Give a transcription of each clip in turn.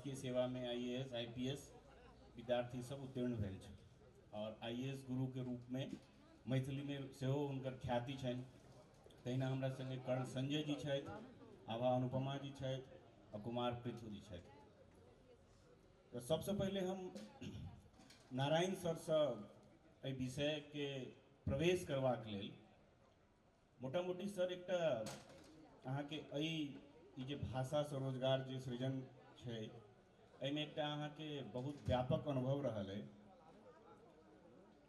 के सेवा में IAS IPS विद्यार्थी सब उत्तीर्ण भेल छै और IAS गुरु के रूप में मैथिली में सेहो हुनकर ख्याति छनि। तहिना हमरा संगे कर्ण संजय जी छथि, आभा अनुपमा जी छथि और कुमार पृथ्वी जी छथि। तो सबसे पहले हम नारायण सर से एहि विषय के प्रवेश करबाक लेल मोटा मोटी सर एकटा अहाँ के ई जे भाषा से रोजगार जे सृजन छै एहिमे एकटा अहाँ के बहुत व्यापक अनुभव रहल है।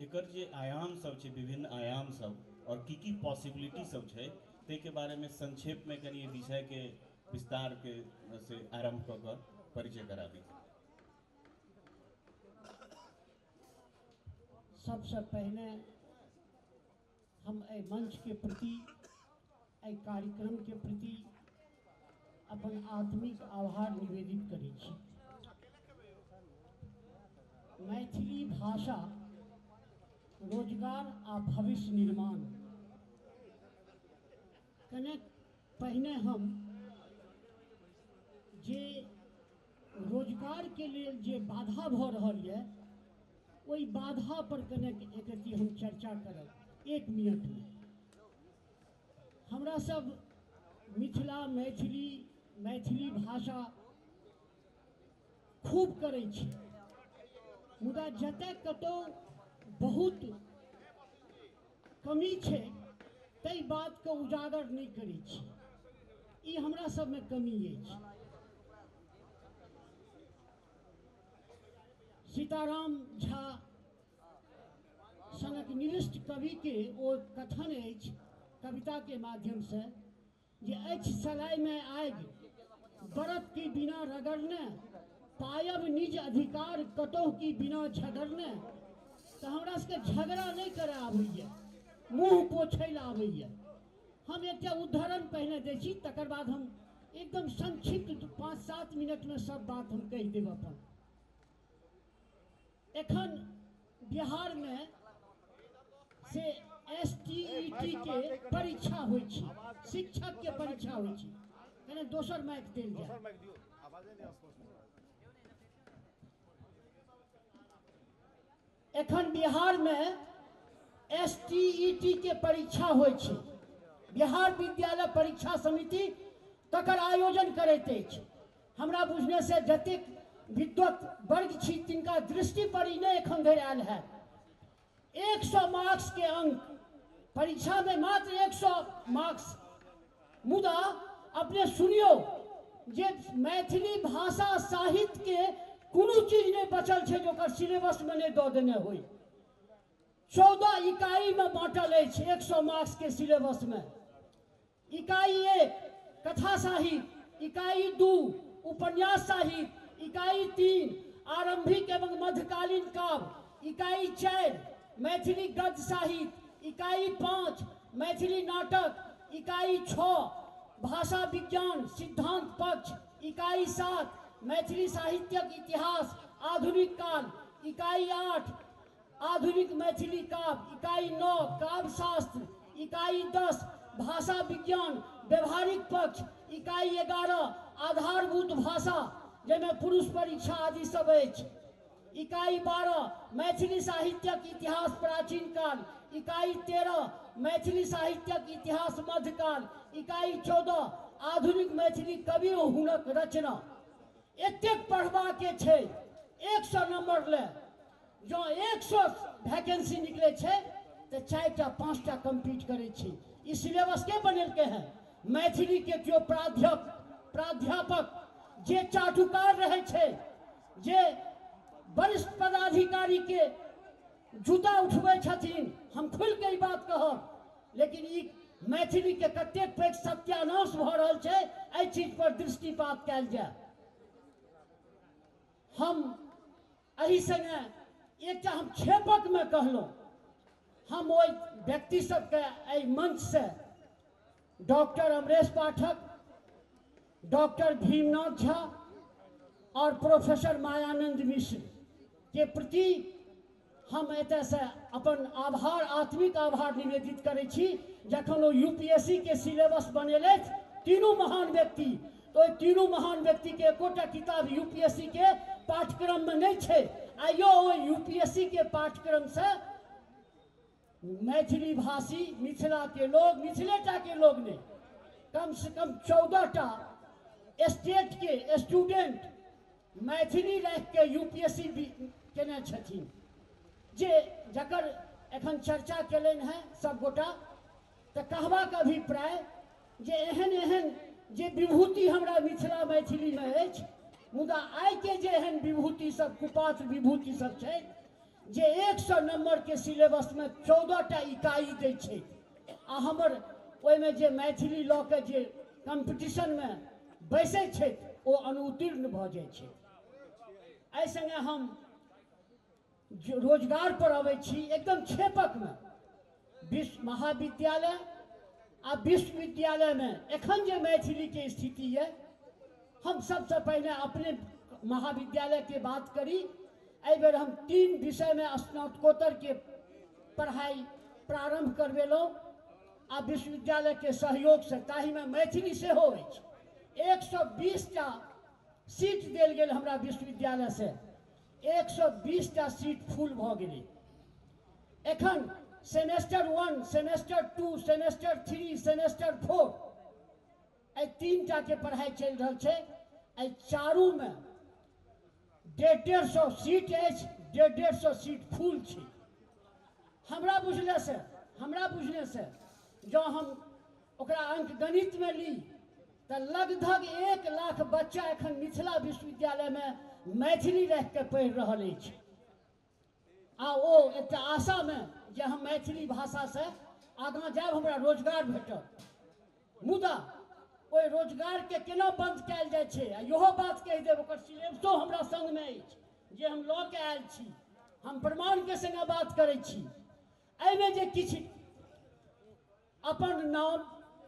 एकर जे आयाम सब छै, विभिन्न आयाम सब और की पॉसिबिलिटी सब छै, ते के बारे में संक्षेप में कनी विषय के विस्तार के से आरंभ कर परिचय कराबी। सबसे पहले हम एहि मंच के प्रति, एहि कार्यक्रम के प्रति अपन आत्मिक आभार निवेदित करै छी। मैथिली भाषा रोजगार आ भविष्य निर्माण। कने पहिने हम जे रोजगार के लेल जे बाधा भ रहल है ओई बाधा पर कने एक रती हम चर्चा करब 1 मिनट में। हमरा सब मिथिला मैथिली भाषा खूब करै छी, मुदा जतय कतौ बहुत कमी छै तै बात के उजागर नहीं करै छी। ई हमरा सब में कमी अछि। सीताराम झा सनक निविष्ट कवि के ओ कथन अछि कविता के माध्यम से जे अछि सलाई में आगि बरत की बिना रगड़ने, पायब निज अधिकार कतौ की बिना झगड़ने। तो हमरा सबके झगड़ा नहीं करे आबैया, मुँह पोछै ला आबैया। हम एक उदाहरण पहले दै छी, तकर बाद हम एकदम संक्षिप्त 5-7 मिनट में सब बात हम कह देब। अपन एखन बिहार में से STET के परीक्षा होइ छै, शिक्षक के परीक्षा होइ छै। कने दोसर माइक देल जाय। एखन बिहार में STET के परीक्षा होइ छै। बिहार विद्यालय परीक्षा समिति तकर आयोजन करैत अछि। हमरा बुझने से जतेक विद्वत वर्ग छी तिनका दृष्टि पर ई नहीं एखन धरि आयल है। 100 मार्क्स के अंक परीक्षा में, मात्र 100 मार्क्स। मुदा अपने सुनियो जे मैथिली भाषा साहित्य के कोनो चीज नहीं बचल छै जो सिलेबस में नहीं दऽ देने होई। 14 इकाई में बांटल अछि 100 मार्क्स के सिलेबस में। इकाई 1 कथा साहित्य, इकाई 2 उपन्यास साहित्य, इकाई 3 आरंभिक एवं मध्यकालीन काव्य, इकाई 4 मैथिली गद्य साहित्य, इकाई 5 मैथिली नाटक, इकाई 6 भाषा विज्ञान सिद्धांत पक्ष, इकाई 7 मैथिली साहित्यक इतिहास आधुनिक काल, इकाई 8 आधुनिक मैथिली काव्य, इकाई 9 काव्य शास्त्र, इकाई 10 भाषा विज्ञान व्यवहारिक पक्ष, इकाई 11 आधारभूत भाषा जैमे पुरुष परीक्षा आदि सब अछि, इकाई 12 मैथिली साहित्यक इतिहास प्राचीन काल, इकाई 13 मैथिली साहित्यक इतिहास मध्यकाल, इकाई 14 आधुनिक मैथिली कवि ओ हुनक रचना। एतेक पढ़बा के छै 100 नंबर ले। जो 100 वैकेंसी निकले छै तो 4टा 5टा कम्पीट करे छै। ई सिलेबस के बनेलके हैं? मैथिली के जो प्राध्यापक जे चाटुकार रहे छे, जे वरिष्ठ पदाधिकारी के जूता उठबे छथिन। हम खुल के बात कहब, लेकिन ई मैथिली के कतेक पैघ सत्यानाश भ रहल छै, एहि चीज पर दृष्टिपात कैल जाय। हम एहि संगे एकटा हम छेपक में कहलहुँ, हम ओहि व्यक्ति सबके एहि मंच से डॉक्टर अमरेश पाठक, डॉक्टर भीमनाथ झा और प्रोफेसर मायानंद मिश्र के प्रति हम एतय से अपन आभार, आत्मिक आभार निवेदित करै छी। जखन ओ UPSC के सिलेबस बनेलथि, तीनों महान व्यक्ति तो तीनों महान व्यक्ति के एकोटा किताब यूपीएससी के पाठ्यक्रम में नहीं छे। आइयो यूपीएससी के पाठ्यक्रम से मैथिली भाषी मिथिला के लोग, मिथिलेटा के लोग ने कम से कम 14टा स्टेट के स्टूडेंट मैथिली रख के यूपीएससी केने छथिन, जे जकर एखन चर्चा केलन है सब गोटा। तो कहबाक अभिप्राय जे एहन एहन जे विभूति हमरा मिथिला मैथिली में अछि, मुदा आइ के जे एहन विभूति सब कुपात्र विभूति सब छै जे 100 नंबर के सिलेबस में 14टा इकाई दै छै, आ हमर ओहिमे जे मैथिली लऽ के जे कंपटीशन में बैसै छै ओ अनुत्तीर्ण भऽ जाइ छै। एहि संगे हम रोजगार पर अबै छी एकदम छेपक में। महाविद्यालय आ विश्वविद्यालय में एखन जे मैथिली के स्थिति है, हम सबसे पहले अपने महाविद्यालय के बात करी। एहि बेर हम 3 विषय में स्नातकोत्तर के पढ़ाई प्रारंभ करवेलहुँ आ विश्वविद्यालय के सहयोग से, ताहि में मैथिली सेहो अछि। 120टा सीट देल गेल हमरा विश्वविद्यालय से, 120टा सीट फुल भऽ गेलै। एखन सेमेस्टर 1, सेमेस्टर 2, सेमेस्टर 3, सेमेस्टर 4 एहि 3टा के पढ़ाई चलि रहल छै। एहि चारू में 150 सीट अछि, 150 सीट फुल छै। हमरा बुझने से जो हम ओकरा अंक गणित में ली तो लगभग 1 लाख बच्चा एखन मिथिला विश्वविद्यालय में मैथिली रह के पढ़ि रहल अछि। आ ओ एक आशा में जे हम मैथिली भाषा से आगाँ जायब, हमरा रोजगार भेटत। मुदा ओहि रोजगार के केना बंद कयल जाइ छै, आ इहो बात कहि देब ओकर सिलेबसो हमरा संग में अछि जे हम लऽ के आयल छी, हम प्रमाण के संगे बात करै छी। एहिमे जे किछु अपन नाम,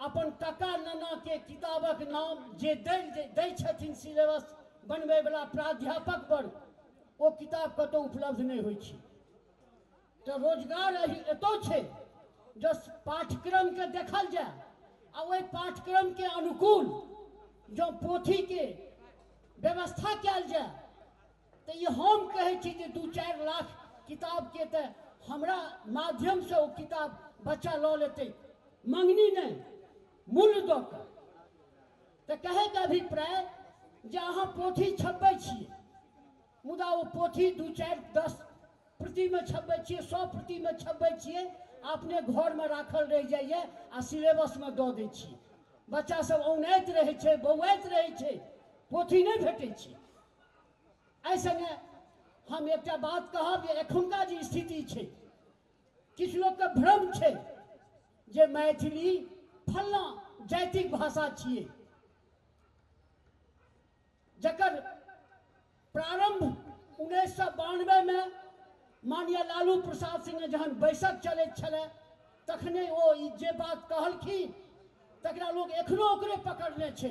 अपन काका नाना के किताबक नाम जे दै छथिन सिलेबस बनबै वाला प्राध्यापक वर्ग, ओ किताब कतौ उपलब्ध नहीं होइ छै। तो रोजगार एतो छै जो पाठ्यक्रम के देखल जाए आ ओहि पाठ्यक्रम के अनुकूल जो पोथी के व्यवस्था कयल जाए, तो ये हम कहै छी जे 2-4 लाख किताब के तो हमरा माध्यम से वो किताब बच्चा लऽ लेते, मंगनी नहीं, मूल्य दऽ कऽ। तो कहे के अभिप्राय जे अहाँ पोथी छपबै छियै, मुदा वो पोथी 2-4-10 प्रति में छपबै छियै, 100 प्रति में छपबै छियै, अपने घर में राखल रह जाइए आ सिलेबस में दऽ दै छियै। बच्चा सब औनैत रहै छै, बौआइत रहै छै, पोथी नहीं भेटै छै। एहि संगे हम एकटा बात कहब जे एखुनका जे स्थिति छै, किछु लोग के भ्रम छै जे मैथिली फल्लाँ जातिक भाषा छियै, जकर प्रारंभ 1992 में माननीय लालू प्रसाद सिंह जहन बैसक चलैत छलै, तखने ओ जे बात कहलखिन तकरा लोग एखनो ओकरे पकड़ने छै।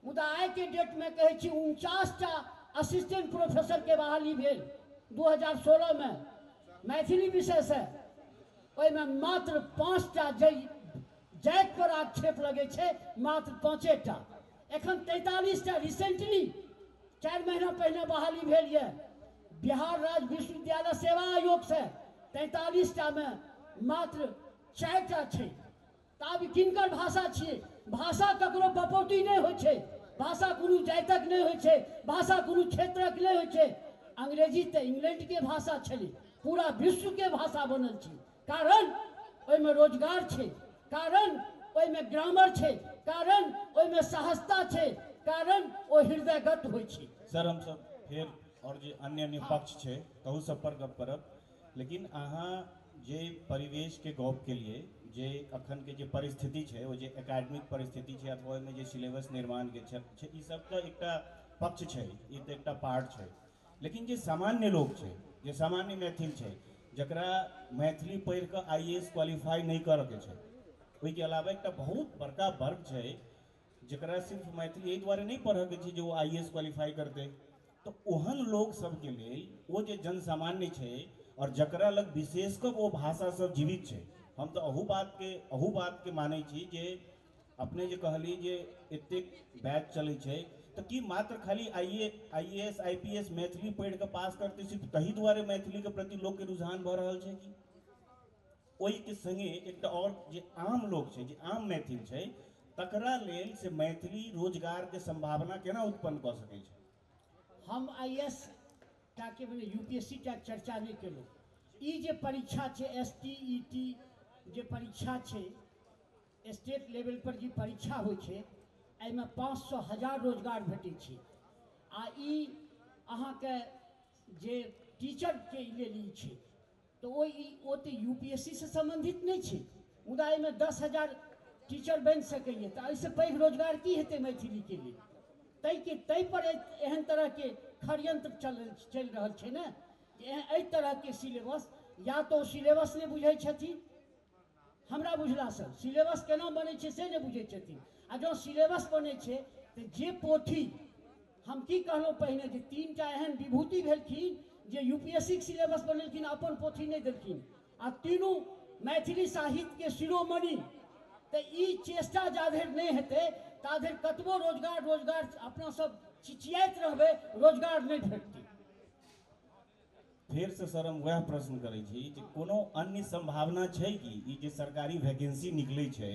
मुदा आइ के डेट में कहै छी 49टा असिस्टेंट प्रोफेसर के बहाली भेल 2016 में मैथिली विषय से, ओहिमे मात्र 5टा जाति पर आक्षेप लगे छै, मात्र 5टा। एखन 43टा रिसेंटली 4 महीना पहले बहाली भेल ये। बिहार राज्य विश्वविद्यालय सेवा आयोग से 43टा में मात्र 4टा छै। आब किनकर भाषा छियै? भाषा ककरो बपौती नहीं होइ छै, भाषा कोनो जातिक नहीं होइ छै, भाषा कोनो क्षेत्रक नहीं होइ छै। अंग्रेजी तो इंग्लैंड के भाषा छलै, पूरा विश्व के भाषा बनल छै। कारण ओहिमे रोजगार छै, कारण ओहिमे ग्रामर छै, कारण ओहिमे सहजता छै, कारण ओ हृदयगत होइ छै। सर हम सब फिर और जे अन्य पक्ष छै तहू सब पर गप करब, लेकिन अहाँ जे परिवेश के गप के लिए जे अखन के जे परिस्थिति छै, वो जे एकेडमिक परिस्थिति छै अथवा ओहिमे जे सिलेबस निर्माण के छै, ई सब का एकटा पक्ष छै, ई तो एकटा पार्ट छै। लेकिन जे सामान्य लोग छै, जे सामान्य मैथिल छै, जकरा मैथिली पढ़ि कऽ IAS क्वालिफाई नहीं करऽ के छै, ओहिके अलावा एकटा बहुत बड़का वर्ग छै जकरा सिर्फ मैथिली एहि दुआरे नहीं पढ़ऽ के छै जे वो IAS क्वालिफाई करते। तो ओहन लोग सबके लेल वो जे जन सामान्य छै और जकरा लग विशेष कऽ वो भाषा सब जीवित छै, हम तो अहू बात के मानै छी जे अपने जे कहली जे एतेक बैच चलै छै तऽ की मात्र खाली आईएएस आईपीएस मैथिली पढ़ि कऽ पास करते सिर्फ तही दुआरे मैथिली के प्रति लोग के रुझान भऽ रहल छै कि ओहि के संगे एकटा और जे आम लोग छै जे आम मैथिल छै तकरा लेल से मैथिली रोजगार के संभावना केना उत्पन्न कऽ सकै छै? हम आईएएस टा के मने यूपीएससी टा के चर्चा नहीं केलहुँ। ई जे परीक्षा छै एसटीईटी जे परीक्षा छै स्टेट लेवल पर जे परीक्षा होइ छै एहिमे 500,000 रोजगार भेटै छै। आ ई अहाँके जे टीचरके लेल ई छै तऽ ओ तऽ यूपीएससी से संबंधित नहीं छै, मुदा एहिमे 10,000 टीचर बनि सकैए। तऽ एहिसँ पैघ रोजगार की हेतै मैथिलीके लेल? ताहि पर एहन तरहके षड्यंत्र चलि रहल छै ने जे एहि तरहके सिलेबस या तो सिलेबस नहि बुझै छथिन, हमरा बुझलासँ सिलेबस केना बनै छै से नहि बुझै छथिन। आ जँ सिलेबस बनै छै तऽ जे पोथी हम की कहलहुँ पहिने जे 3टा एहन विभूति भेलखिन जे यूपीएससी के सिलेबस बनेलखिन अपन पोथी नहि देलखिन आ तीनू मैथिली साहित्यके शिरोमणि। तऽ ई चेष्टा जाधरि नहीं हेतै ताधरि कतबो रोजगार अपना सब चिचियाइत रहबै, रोजगार नहीं भेटतै। फिर से सर हम वह प्रश्न करै छी जे कोनो अन्य संभावना छै कि ई जे सरकारी वैकेंसी निकलै छै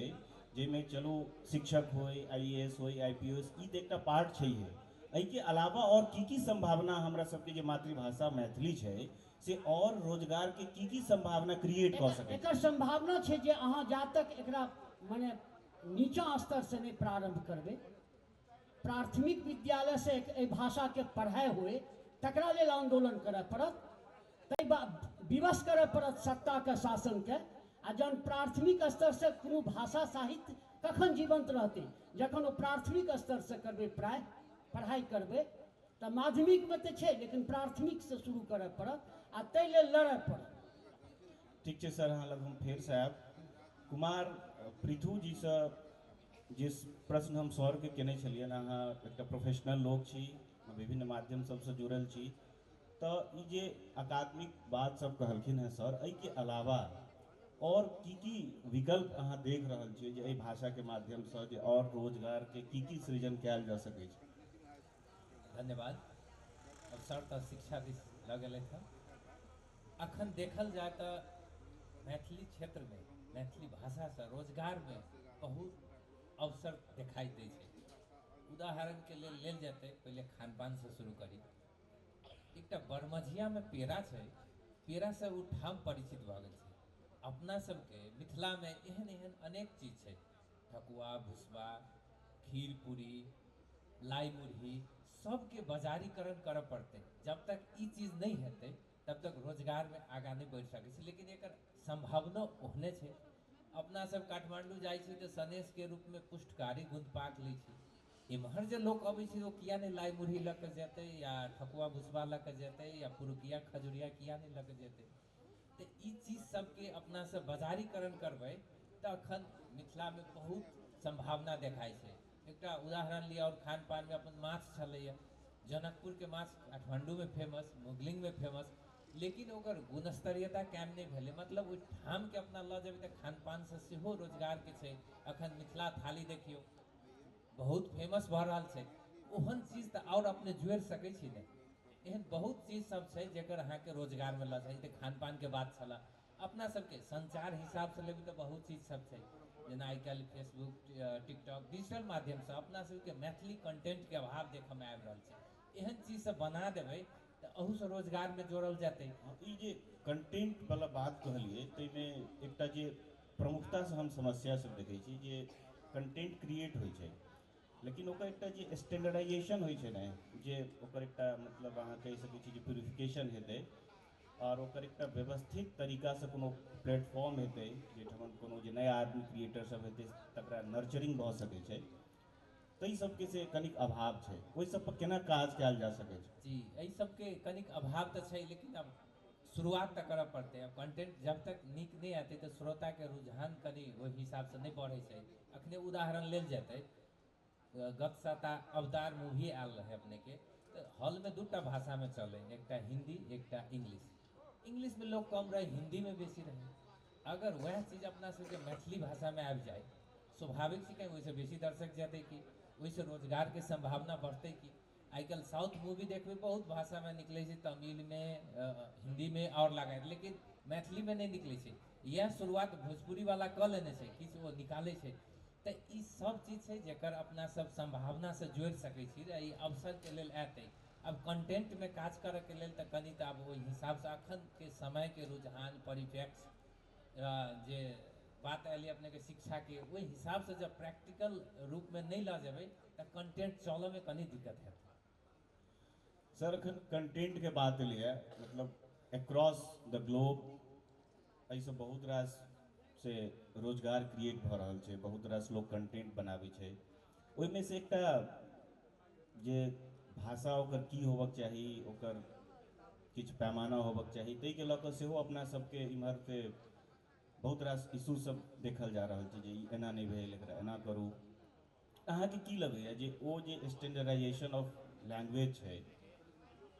जाहिमे चलू शिक्षक होय आईएएस होय आईपीएस ई तऽ एकटा पार्ट छैहे, एहिके अलावा और की संभावना हमरा सबके जे मातृभाषा मैथिली छै से और रोजगार के की संभावना क्रिएट कऽ सकै छै? एकर संभावना छै जे अहाँ जा तक एकरा मने नीचा स्तर से नहीं प्रारंभ करबै, प्राथमिक विद्यालय से एहि भाषा के पढ़ाई होए तकरा लेल आंदोलन करय पड़त, विवश करय पड़त सत्ता के शासन के। आ जन प्राथमिक स्तर से कोनो भाषा साहित्य कखन जीवंत रहतै? जखन ओ प्राथमिक स्तर से करबै पढ़ाई करबै। तऽ माध्यमिक में तऽ छै लेकिन प्राथमिक से शुरू करय पड़त आ ताहि लेल लड़य पड़त। ठीक छै सर, अहाँ लग हम फेर से आयब। कुमार पृथु जी से जिस प्रश्न हम सर के केने छलियनि, अहाँ एकटा प्रोफेशनल लोग छी, विभिन्न माध्यम सबसे जुड़ल छी, तो ई जे अकादमिक बात सब कहलखिन हैं सर, एहि के अलावा और की विकल्प अहाँ देख रहल छियै जे एहि भाषा के माध्यम से जे और रोजगार के की सृजन कयल जा सकै छै? धन्यवाद। अब सर तो शिक्षा दिस लऽ गेलै था। अखन देखल जाए तो मैथिली क्षेत्र में मैथिली भाषा से रोजगार में बहुत अवसर दिखाई दै छै। उदाहरण के लेल जेतै, पहले खान पान से शुरू करी। एकटा बरमझिया में पेड़ा छै, पेड़ा से ओ ठाम परिचित भऽ गेल छै। अपना सबके मिथिला में एहन एहन अनेक चीज छै, ठकुआ भुसबा खीर पूरी लाई मुरही सबके बाजारीकरण करऽ पड़तै। जब तक ई चीज नहीं हेतै तब तक रोजगार में आगाँ नहीं बढ़ि सकै छै। लेकिन एकर संभावना ओहने छै। अपना सब काठमांडू जाइ छी तऽ सनेश के रूप में पुष्टकारी गुंदपाक लै छी। इम्हर जे लोग अबै छै ओ किया नहीं लाई मुरही लऽ कऽ जेतै या ठकुआ भुसबा लऽ कऽ जेतै या पुरुकिया खजुरिया किया नहीं लऽ कऽ जेतै? तऽ ई चीज सबके अपना सब बाजारीकरण करबै तऽ अखन मिथिला में बहुत संभावना देखाई छै। एकटा उदाहरण लिअ, और खान पान में अपन माछ छलैया, जनकपुर के माछ काठमांडू में फेमस, मुगलिंग में फेमस, लेकिन ओकर गुणस्तरीयता कायम नहीं भेलै। मतलब ओहि ठाम के अपना लऽ जेबै तऽ खान पान से सेहो रोजगार के छै। अखन मिथिला थाली देखियौ बहुत फेमस भऽ रहल छै। ओहन चीज तऽ और अपने जोड़ि सकै छी ने। एहन बहुत चीज सब छै जेकर अहाँके रोजगार में लऽ जाइ। खान पान के बात छला, अपना सबके संचार हिसाब से लेबै तऽ बहुत चीज सब छै, जेना आइ काल्हि फेसबुक टिकटॉक डिजिटल माध्यम से अपना सबके मैथिली कंटेंट के अभाव देखऽ में आबि रहल छै। एहन चीज सब बना देबै तऽ अहू से रोजगार में जोड़ल जेतै। ई जे कंटेंट वाला बात कहलिए ताहिमे एकटा जे प्रमुखता से हम समस्या सब देखै छी जे कंटेंट क्रिएट होइ छै लेकिन ओकर एकटा जे स्टैंडर्डाइजेशन होइ छै ने, जे ओकर एकटा मतलब अहाँ कहि सकै छी जे प्यूरिफिकेशन हेतै और ओकर एकटा व्यवस्थित तरीका से कोनो प्लेटफॉर्म हेतै जाहिठाम कोनो जे नया आदमी क्रिएटर सब हेतै तकरा नर्चरिंग भऽ सकै छै, ताहि सबके से कनिक अभाव छै। ओहि सब पर केना काज कयल जा सकै छै? जी, एहि सबके कनिक अभाव तऽ छै, लेकिन अब शुरुआत तऽ करऽ पड़तै। अब कंटेंट जब तक नीक नहीं आते तऽ श्रोता के रुझान कनि ओहि हिसाब से नहीं बढ़ै छै। अखने उदाहरण लेल जेतै, गत सप्ताह अवतार मूवी आयल रहे अपने के, तो हॉल में दूटा भाषा में चले, एकटा हिंदी एकटा इंग्लिश। इंग्लिश में लोग कम रहे, हिंदी में बेसी रहे। अगर वह चीज अपना सबके मैथिली भाषा में आबि जाए, स्वाभाविक छै कि ओहिसँ बेसी दर्शक जेतै कि ओहिसँ रोजगारके संभावना बढ़तै कि आइ काल्हि साउथ मूवी देखबै बहुत भाषामे निकलै छै, तमिलमे हिन्दीमे और लगायत, लेकिन मैथिलीमे नहीं निकलै छै। यह शुरुआत भोजपुरी वाला कऽ लेने छै, किछु ओ निकालै छै। तऽ ई सब चीज छै जेकर अपना सब संभावना से जोड़ि सकै छी आ ई अवसर के लेल एतै। अब कंटेंट में काज करऽ के लेल तऽ कनि तऽ आब ओहि हिसाब से अखन के समय के रुझान परिप्रेक्ष्य जे बात आयल अपने के शिक्षा के, ओहि हिसाब से जब प्रैक्टिकल रूप में नहीं लऽ जेबै तऽ कंटेंट चलऽ में कनि दिक्कत हेतै। सर अखन कंटेंट के बात एलिए, मतलब अक्रॉस द ग्लोब एहिसँ बहुत रास से रोजगार क्रिएट भऽ रहल छै, बहुत रास लोग कंटेंट बनाबै छै। ओहिमे से एकटा जे भाषा ओकर की होबक चाही, ओकर किछु पैमाना होबक चाही, ताहिके लऽ कऽ सेहो अपना सबके इम्हर से बहुत रास इशू सब देखल जा रहल छै जे ई एना नहि भेल, एकरा एना करू। अहाँके की लगैए जे ओ जे स्टैंडर्डाइजेशन ऑफ लैंग्वेज छै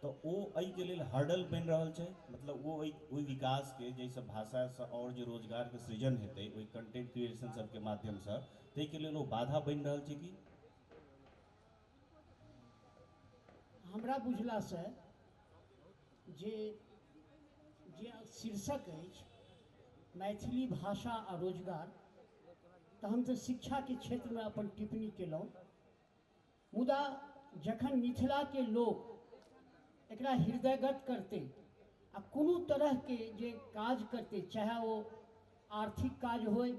तऽ ओ एहिके लेल हर्डल बनि रहल छै, मतलब वो ओहि विकासके जाहिसँ भाषासँ आओर जे रोजगारके सृजन हेतै ओहि कंटेंट क्रिएशन सबके माध्यमसँ, ताहिके लेल ओ बाधा बनि रहल छै कि? हमरा बुझलासँ जे शीर्षक अछि मैथिली भाषा आ रोजगार, तऽ हम तऽ शिक्षाके क्षेत्रमे अपन टिप्पणी केलहुँ। मुदा जखन मिथिलाके लोक एकरा हृदयगत करतै आ कोनो तरहके जे काज करतै, चाहे ओ आर्थिक काज होय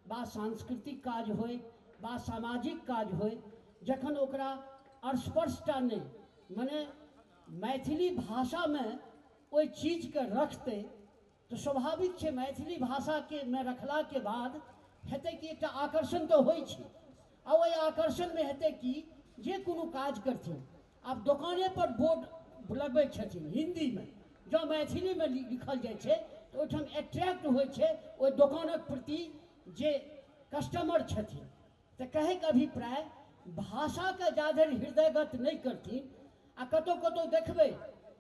वा सांस्कृतिक काज होय वा सामाजिक काज होय, जखन ओकरा स्पर्शता नहीं मने मैथिली भाषामे ओहि चीजके रखतै तऽ स्वाभाविक छै मैथिली भाषाके में रखलाके बाद हेतै कि एकटा आकर्षण तऽ होइ छै, आ ओहि आकर्षणमे हेतै कि जे कोनो काज करथिन, आब दोकाने पर बोर्ड लगबै छथिन हिन्दीमे, जँ मैथिलीमे लिखल जाइ छै तऽ ओहिठाम एट्रैक्ट होइ छै ओहि दोकानक प्रति जे कस्टमर छथिन। तऽ कहैके अभिप्राय भाषाके जा धरि हृदयगत नहीं करथिन, आ कतहु कतहु देखबै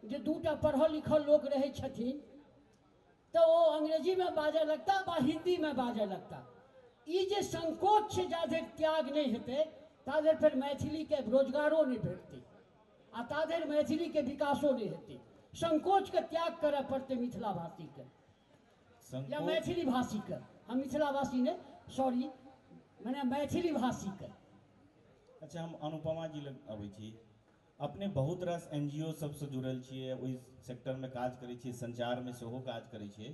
जे दूटा पढ़ल लिखल लोक रहै छथिन तऽ ओ अंग्रेजीमे बाजऽ लगता वा हिन्दीमे बाजऽ लगता। ई जे संकोच छै जा धरि त्याग नहीं हेतै ता धरि फेर मैथिलीके रोजगारो नहीं भेटतै आ ता धरि मैथिलीके विकासो नहीं हेतै। संकोचके त्याग करऽ पड़तै मिथिला भाषीके या मैथिली भाषीके, हम मिथिला भाषी नहीं, सॉरी, मने मैथिली भाषीके। अच्छा, हम अनुपमा जी लग अबै छी। अपने बहुत रास NGO सबसँ जुड़ल छियै, ओहि सेक्टरमे काज करै छियै, संचारमे सेहो काज करै छियै।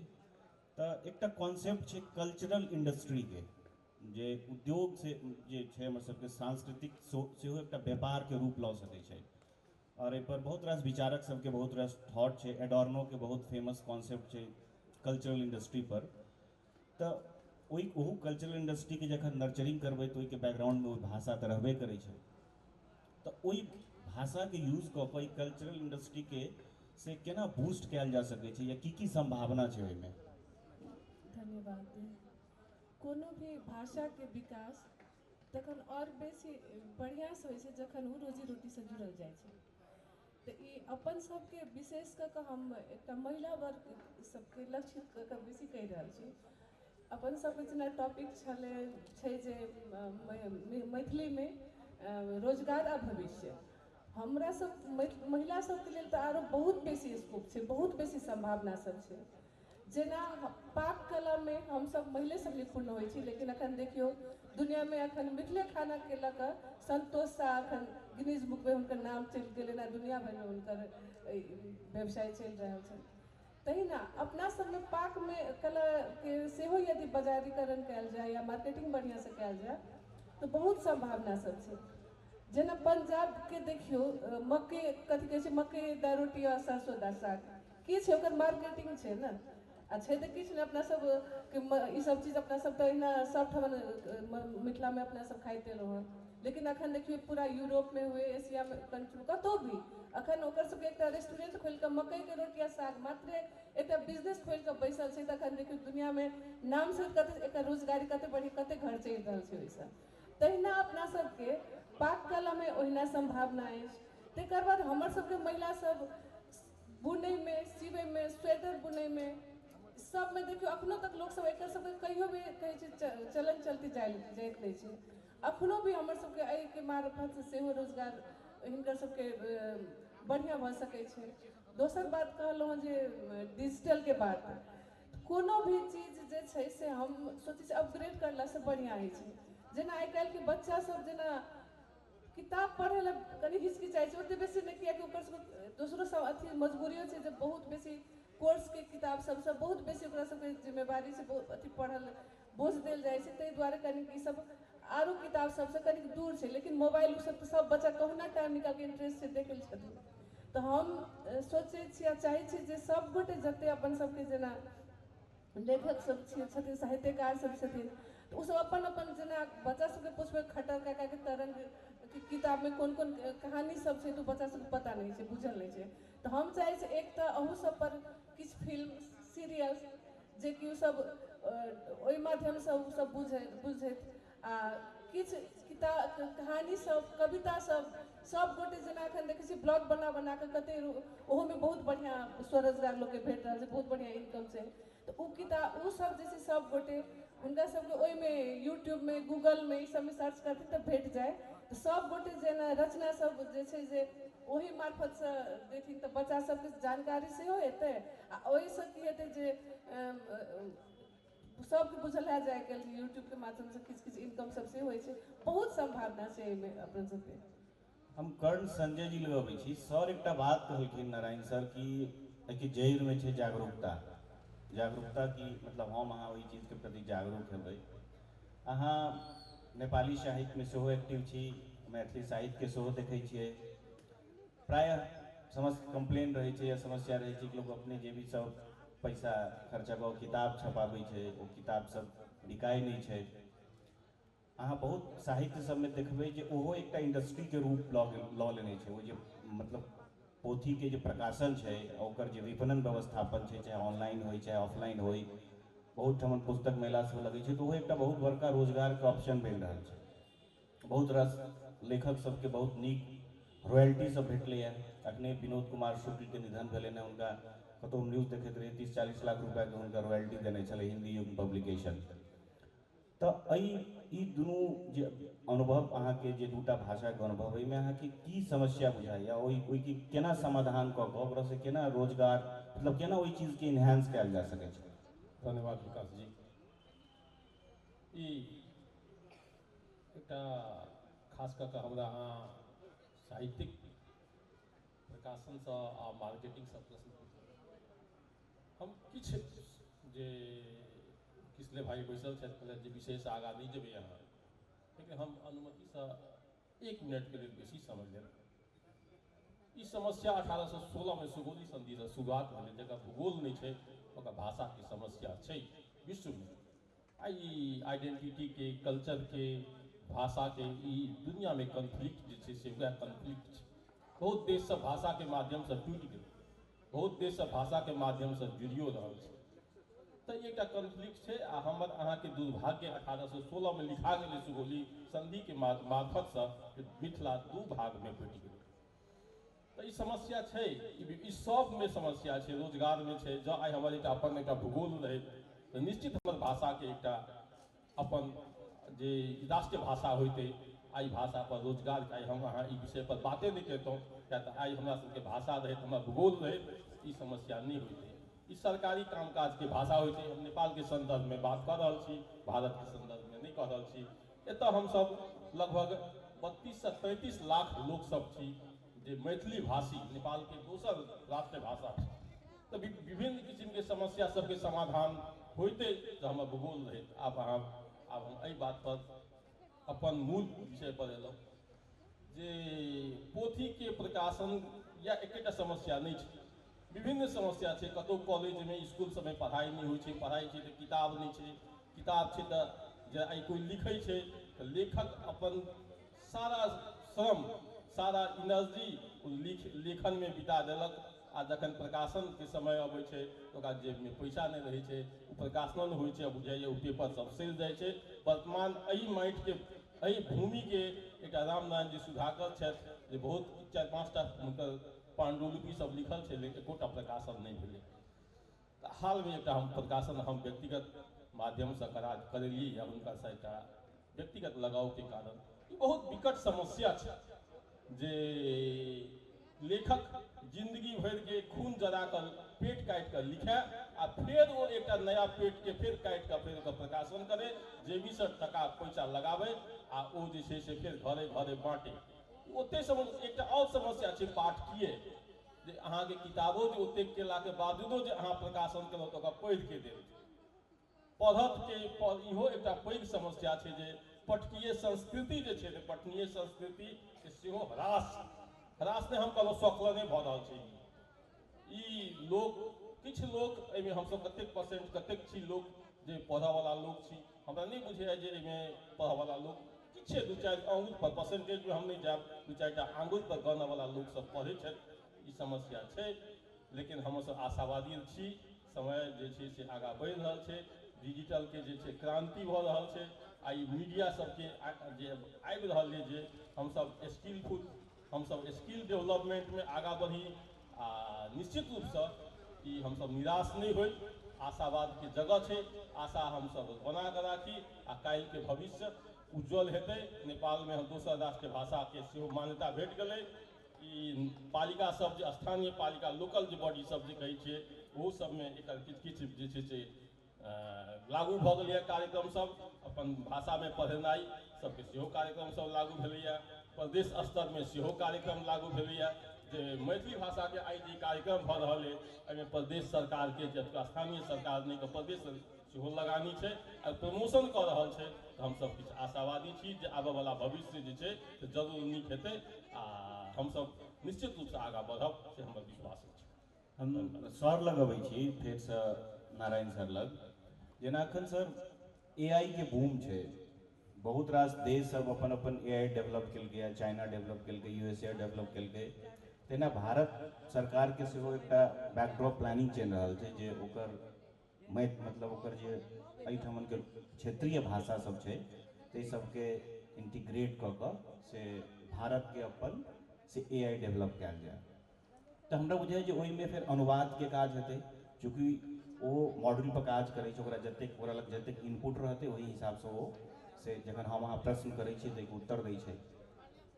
तऽ एकटा कॉन्सेप्ट छै कल्चरल इंडस्ट्रीके, जे उद्योग से जे छै हमर सबके सांस्कृतिक सेहो एकटा व्यापारके रूप लऽ सकै छै, और एहिपर बहुत रास विचारक सबके बहुत रास थॉट छै। एडॉर्नोके बहुत फेमस कॉन्सेप्ट छै कल्चरल इंडस्ट्री पर। तऽ ओहू कल्चरल इंडस्ट्रीके जखन नर्चरिंग करबै तऽ ओहिके बैकग्राउंडमे ओहि भाषा तऽ रहबे करै छै। तऽ ओहि भाषाके यूज कऽ कऽ कल्चरल इंडस्ट्रीके से केना बूस्ट कयल जा सकै छै, या की संभावना छै ओहिमे? धन्यवाद। कोनो भी भाषाके विकास तखन और बेसी बढ़िआँसँ होइ छै जखन ओ रोजी रोटीसँ जुड़ल जाइ छै। तऽ ई अपन सबके विशेष कऽ कऽ हम एकटा महिला वर्ग सबके लक्षित कऽ कऽ बेसी कहि रहल छी। अपन सबके जेना टॉपिक छै जे मैथिलीमे रोजगार आ भविष्य, हमरा सब महिला सबके लेल तऽ आरो बहुत बेसी स्कोप छै, बहुत बेसी संभावना सब छै। जेना पाक कलामे हमसब महिले सब निपुण होइ छी, लेकिन अखन देखियौ दुनियामे अखन मिथिले खानाके लऽ कऽ संतोष शाह अखन गिनीज बुकमे हुनकर नाम चलि गेलै ने, दुनिया भरिमे हुनकर व्यवसाय चलि रहल छै। तहिना अपना सबमे पाकमे कलाके सेहो यदि बाजारीकरण कयल जाय या मार्केटिंग बढ़िआँसँ कयल जाय तऽ बहुत संभावना सब छै। जेना पंजाबके देखियौ, मकई कथी कहै छै, मकई दा रोटी आ सरसों दा साग, की छै ओकर मार्केटिंग छै ने। आ छै तऽ किछु नहि, अपना सबके ई सब चीज अपना सब तऽ एहिना सब ठमन मिथिलामे अपना सब खाइते रहऽ, लेकिन अखन देखियौ पूरा यूरोपमे हुए, एशियामे कंट्री कतहु भी अखन ओकर सबके एकटा रेस्टोरेंट खोलि कऽ मकईके रोटी आ साग मात्रे एकटा बिजनेस खोलि कऽ बैसल छै। तऽ अखन देखियौ दुनियामे नामसँ कते एकटा रोजगारी कते बढ़ि कते घर चलि रहल छै ओहिसँ। तहिना अपना सबके पाक कलामे ओहिना संभावना अछि। तकर बाद हमर सबके महिला सब बुनैमे, सिबैमे, स्वेटर बुनैमे सब में देखियो अखनो तक लोग सब एकर सबके कहियो भी कहै छै चलन चलती जाइत नहि छै। अखनो भी हमर सबके एहि के मार्फत से सेहो रोजगार हिनकर सबके बढ़िया भऽ सकै छै। दोसर बात कहलहुँ जे डिजिटल के बात, कोनो भी चीज जे छै से हम सोचै छी अपग्रेड करलासँ बढ़िया होइ छै। जेना आइ काल्हि के बच्चा सब जेना किताब पढ़ै लए कनि हिचकिचाइ छै, ओते बेसी नहि, कियाकि ओकर सबके दोसरो सब अथी मजबूरियो छै जे बहुत बेसी कोर्स के किताब सबसँ बहुत बेसी ओकरा सबके जिम्मेवारी से बहुत अथी पढ़ल बोझ देल जाइ छै, ताहि दुआरे कनिक ई सब आरो किताब सबसँ कनिक दूर छै। लेकिन मोबाइल उ सब तऽ सब बच्चा कहुना टाइम निकाल के इंटरेस्ट से देख लै छथिन। तऽ हम सोचै छी आ चाहै छी जे सब गोटे जते अपन सबके जेना लेखक सब छथिन, साहित्यकार सब छथिन, तऽ ओसब अपन अपन जेना बच्चा सबके पुछबै खट्टर काका के तरंग किताब में कोन कोन कहानी सब छै, तो बच्चा सबके पता नहीं छै, बुझल नहीं छै। तऽ हम चाहै छी एक तऽ अहू सब पर किछु फिल्म सीरियल जे कि सब ओहि माध्यमसँ ओ सब बुझैत आ किछु किताब कहानी सब कविता सब गोटे जेना एखन देखै छी ब्लॉग बना कऽ कते ओहोमे बहुत बढ़िआँ स्वरोजगार लोकके भेट रहल छै, बहुत बढ़िआँ इनकम छै। तऽ ओ किताब ओ सब जे छै सब गोटे हुनका सबके ओहिमे यूट्यूबमे गूगलमे ई सबमे सर्च करथिन तऽ भेट जाए। तऽ सब गोटे जेना रचना सब जे छै जे ओहि मार्फतसँ देथिन तऽ बच्चा सबके जानकारी सेहो हेतै आ ओहिसँ की हेतै जे सबके बुझल है जाए कि यूट्यूब के माध्यम से किछु किछु इनकम सब से होइ छै। बहुत संभावना छै एहिमे अपन सबके। हम कर्ण संजय जी लगबै छी। सर एकटा बात कहलखिन नारायण सर कि जड़ में छै जागरूकता। जागरूकता की मतलब हम अहाँ ओहि चीज के प्रति जागरूक हेबै। अहाँ नेपाली साहित्य में सेहो एक्टिव छी, मैथिली साहित्य के सेहो देखै छियै। प्रायः कंप्लेन रहे छै या समस्या रहे छै कि लोग अपने जे भी सब पैसा खर्चा कऽ किताब छपाबै छै, ओ किताब सब बिकाय नहीं छै। अहाँ बहुत साहित्य सब में देखबै जे ओहो एकटा इंडस्ट्री के रूप लऽ लेने छै। वो जे मतलब पोथी के जे प्रकाशन छै, ओकर जे विपणन व्यवस्थापन छै, चाहे ऑनलाइन होइ चाहे ऑफलाइन होइ, बहुत ठमन पुस्तक मेला सब लगै छै, तऽ ओहो एकटा बहुत बड़का रोजगार के ऑप्शन बनि रहल छै। बहुत रास लेखक सबके बहुत नीक रॉयल्टी सब भेटलैए। अखने विनोद कुमार शुक्ल के निधन भेलनि हैं, हुनका कतौ न्यूज देखैत रही 30-40 लाख रुपया के हुनका रॉयल्टी देने छलै हिंदी युग पब्लिकेशन। तऽ ई दुनू जे अनुभव अहाँके जे दूटा भाषाके अनुभव, एहिमे अहाँके की समस्या बुझाइए, ओहिके केना समाधान कऽ कऽ ओकरासँ केना रोजगार मतलब केना ओहि चीजके इन्हांस कयल जा सकै छै? धन्यवाद विकास जी। ई एकटा खास कऽ कऽ हमरा अहाँ साहित्यिक प्रकाशनसँ आ मार्केटिंगसँ प्रश्न पूछब। हम किछु जे किसले भाई बैसल छथि कहलथि जे विशेष आगाँ नहीं जेबै अहाँ, लेकिन हम अनुमतिसँ 1 मिनट के लिए बेसी समय लेब। ई समस्या 1816 में सुगौली संधिसँ शुरुआत भेलै। जकर भूगोल नहीं छै ओकर भाषाके समस्या छै विश्व में। आई आइडेंटिटी के, कल्चर के, भाषा के, ई दुनिया में कन्फ्लिक्ट जे छै से वएह कन्फ्लिक्ट छै। बहुत देश सब भाषा के माध्यम से टूटि गेल, बहुत देश सब भाषा के माध्यम से जुड़ियो रहल छै। तऽ एकटा कन्फ्लिक्ट छै आ हमर अहाँके दुर्भाग्य 1816 में लिखा गेलै सुगौली संधि के मार्फत से मिथिला 2 भाग में बँटि गेलै। तऽ ई समस्या छै, ई सब में समस्या छै, रोजगार में छै। जँ आइ हमर अपन एकटा भूगोल रहै तऽ निश्चित हमर भाषा के एकटा अपन जे राष्ट्रीय भाषा होइतै। आई भाषा पर रोजगार, आई हम अहाँ ई विषय पर बाते नहीं करतहुँ, क्या तऽ आई हमरा सबके भाषा रहै, हमरा भूगोल रहै, ई समस्या नहीं होइतै। ई सरकारी कामकाज के भाषा होइतै। हम नेपाल के संदर्भ में बात कऽ रहल छी, भारत के संदर्भ में नहीं कऽ रहल छी। एतऽ हमसब लगभग 32 से 33 लाख लोक सब छी जे मैथिली भाषी, नेपाल के दोसर राष्ट्रीय भाषा छै। तऽ विभिन्न किस्म के समस्या सबके समाधान होइतै तऽ हमर भूगोल रहै। आब हम एहि बात पर अपन मूल विषय पर एलहुँ जे पोथी के प्रकाशन या एकेटा समस्या नहीं छै, विभिन्न समस्या छै। कतौ कॉलेज में स्कूल सब में पढ़ाई नहीं होइ छै, पढ़ाई छै तऽ किताब नहीं छै, किताब छै तऽ जे आई कोई लिखै छै तऽ लेखक अपन सारा श्रम, सारा एनर्जी लेखन में बिता देलक आ जखन प्रकाशन के समय अबै छै तऽ ओकरा जेब में पैसा नहीं रहै छै, ओ प्रकाशन होइ छै, बुझाइए ओ पेपर सब सड़ि जाइ छै। वर्तमान एहि माटि के, एहि भूमि के एकटा रामनारायण जी सुधाकर छथि जे बहुत 4-5 टा हुनकर पांडुलिपि सब लिखल छै, लेकिन एकोटा प्रकाशन नहीं भेलै। हाल में एक हम प्रकाशन हम व्यक्तिगत माध्यम से करेलिए या हुनका से एक व्यक्तिगत लगाव के कारण ई बहुत विकट समस्या है जे लेखक जिंदगी भर के खून जरा कर पेट काट कर लिखे आ फिर वो एक नया पेट के फिर काट कर फिर प्रकाशन करे जे भी से टका पैसा लगावे आ ओ जे छै से फिर घरे घरे बाँटे ओते एक और समस्या छै पाठकीय जे अहाँ के किताबो जे ओते केला के बावजूदो जे अहाँ प्रकाशन केलहुँ तऽ ओकरा पढ़ि के देबै पढ़त के इहो एक पैघ समस्या छै जे पठकीय संस्कृति जे छै पठनीय संस्कृति के सेहो ह्रास ने हम कहलहुँ सफल नहि भऽ रहल छै ई लोग किछु लोग एहिमे हमसब कतेक परसेंट कतेक छी लोग जे पढ़यवला लोग छी हमरा नहि बुझाइए जे एहिमे पढ़यवला लोग किछु दू चारि आंगुर पर परसेंटेज में हम नहीं जाब दू चारि टा आंगुर पर गनयवला लोग सब पढ़ै छथि ई समस्या छै लेकिन हमसब आशावादी छी समय जे छै से आगाँ बढ़ि रहल छै डिजिटल के जे छै क्रांति भऽ रहल छै आ ई मीडिया सबके जे आबि रहल है जे हमसब स्किलफुल हमसब स्किल डेवलपमेंट में आगाँ बढ़ी आ निश्चित रूप से ई हमसब निराश नहीं होई आशावाद के जगह छै आशा हमसब बना के राखी आ काल्हि के भविष्य उज्जवल हेतै नेपाल में हम दोसर राष्ट्रीय भाषा के सेहो मान्यता भेट गेलै ई पालिका सब जे स्थानीय पालिका लोकल जे बॉडी सब जे कहै छियै ओहो सब में एकर किछु जे छै से लागू भऽ गेलैए कार्यक्रम सब अपन भाषा में पढ़ेनाइ सबके सेहो कार्यक्रम सब लागू भेलैए प्रदेश स्तर में सेहो कार्यक्रम लागू भेलैए जे मैथिली भाषा के आई जे कार्यक्रम भऽ रहल है एहिमे प्रदेश सरकार के स्थानीय सरकार नहीं तो प्रदेश सेहो लगानी छै आ प्रमोशन कऽ रहल छै तऽ हमसब किछु आशावादी छी जे आबऽ वाला भविष्य जे छै से जरूर नीक हेतै आ हमसब निश्चित रूप से आगाँ बढ़ब से हमर विश्वास अछि हम सर लग अबै छी फेर से नारायण सर लग जेना एखन सर AI के बूम छै बहुत रास देश सब अपन अपन AI डेवलप केलकै चाइना डेवलप केलकै USA डेवलप केलकै तेना भारत सरकार के सेहो एकटा बैकड्रॉप प्लानिंग चलि रहल छै जे ओकर मतलब ओकर जे एहिठमन के क्षेत्रीय भाषा सब छै ताहि सबके इंटीग्रेट कऽ कऽ से भारत के अपन से AI डेवलप कयल जाय तऽ हमरा बुझाइए जे ओहिमे फेर अनुवाद के काज हेतै चूँकि ओ मॉड्यूल पर काज करै छै ओकरा जतेक ओकरा लग जतेक इनपुट रहतै ओहि हिसाब से ओ से जखन हम अहाँ प्रश्न करै छियै तऽ उत्तर दै छै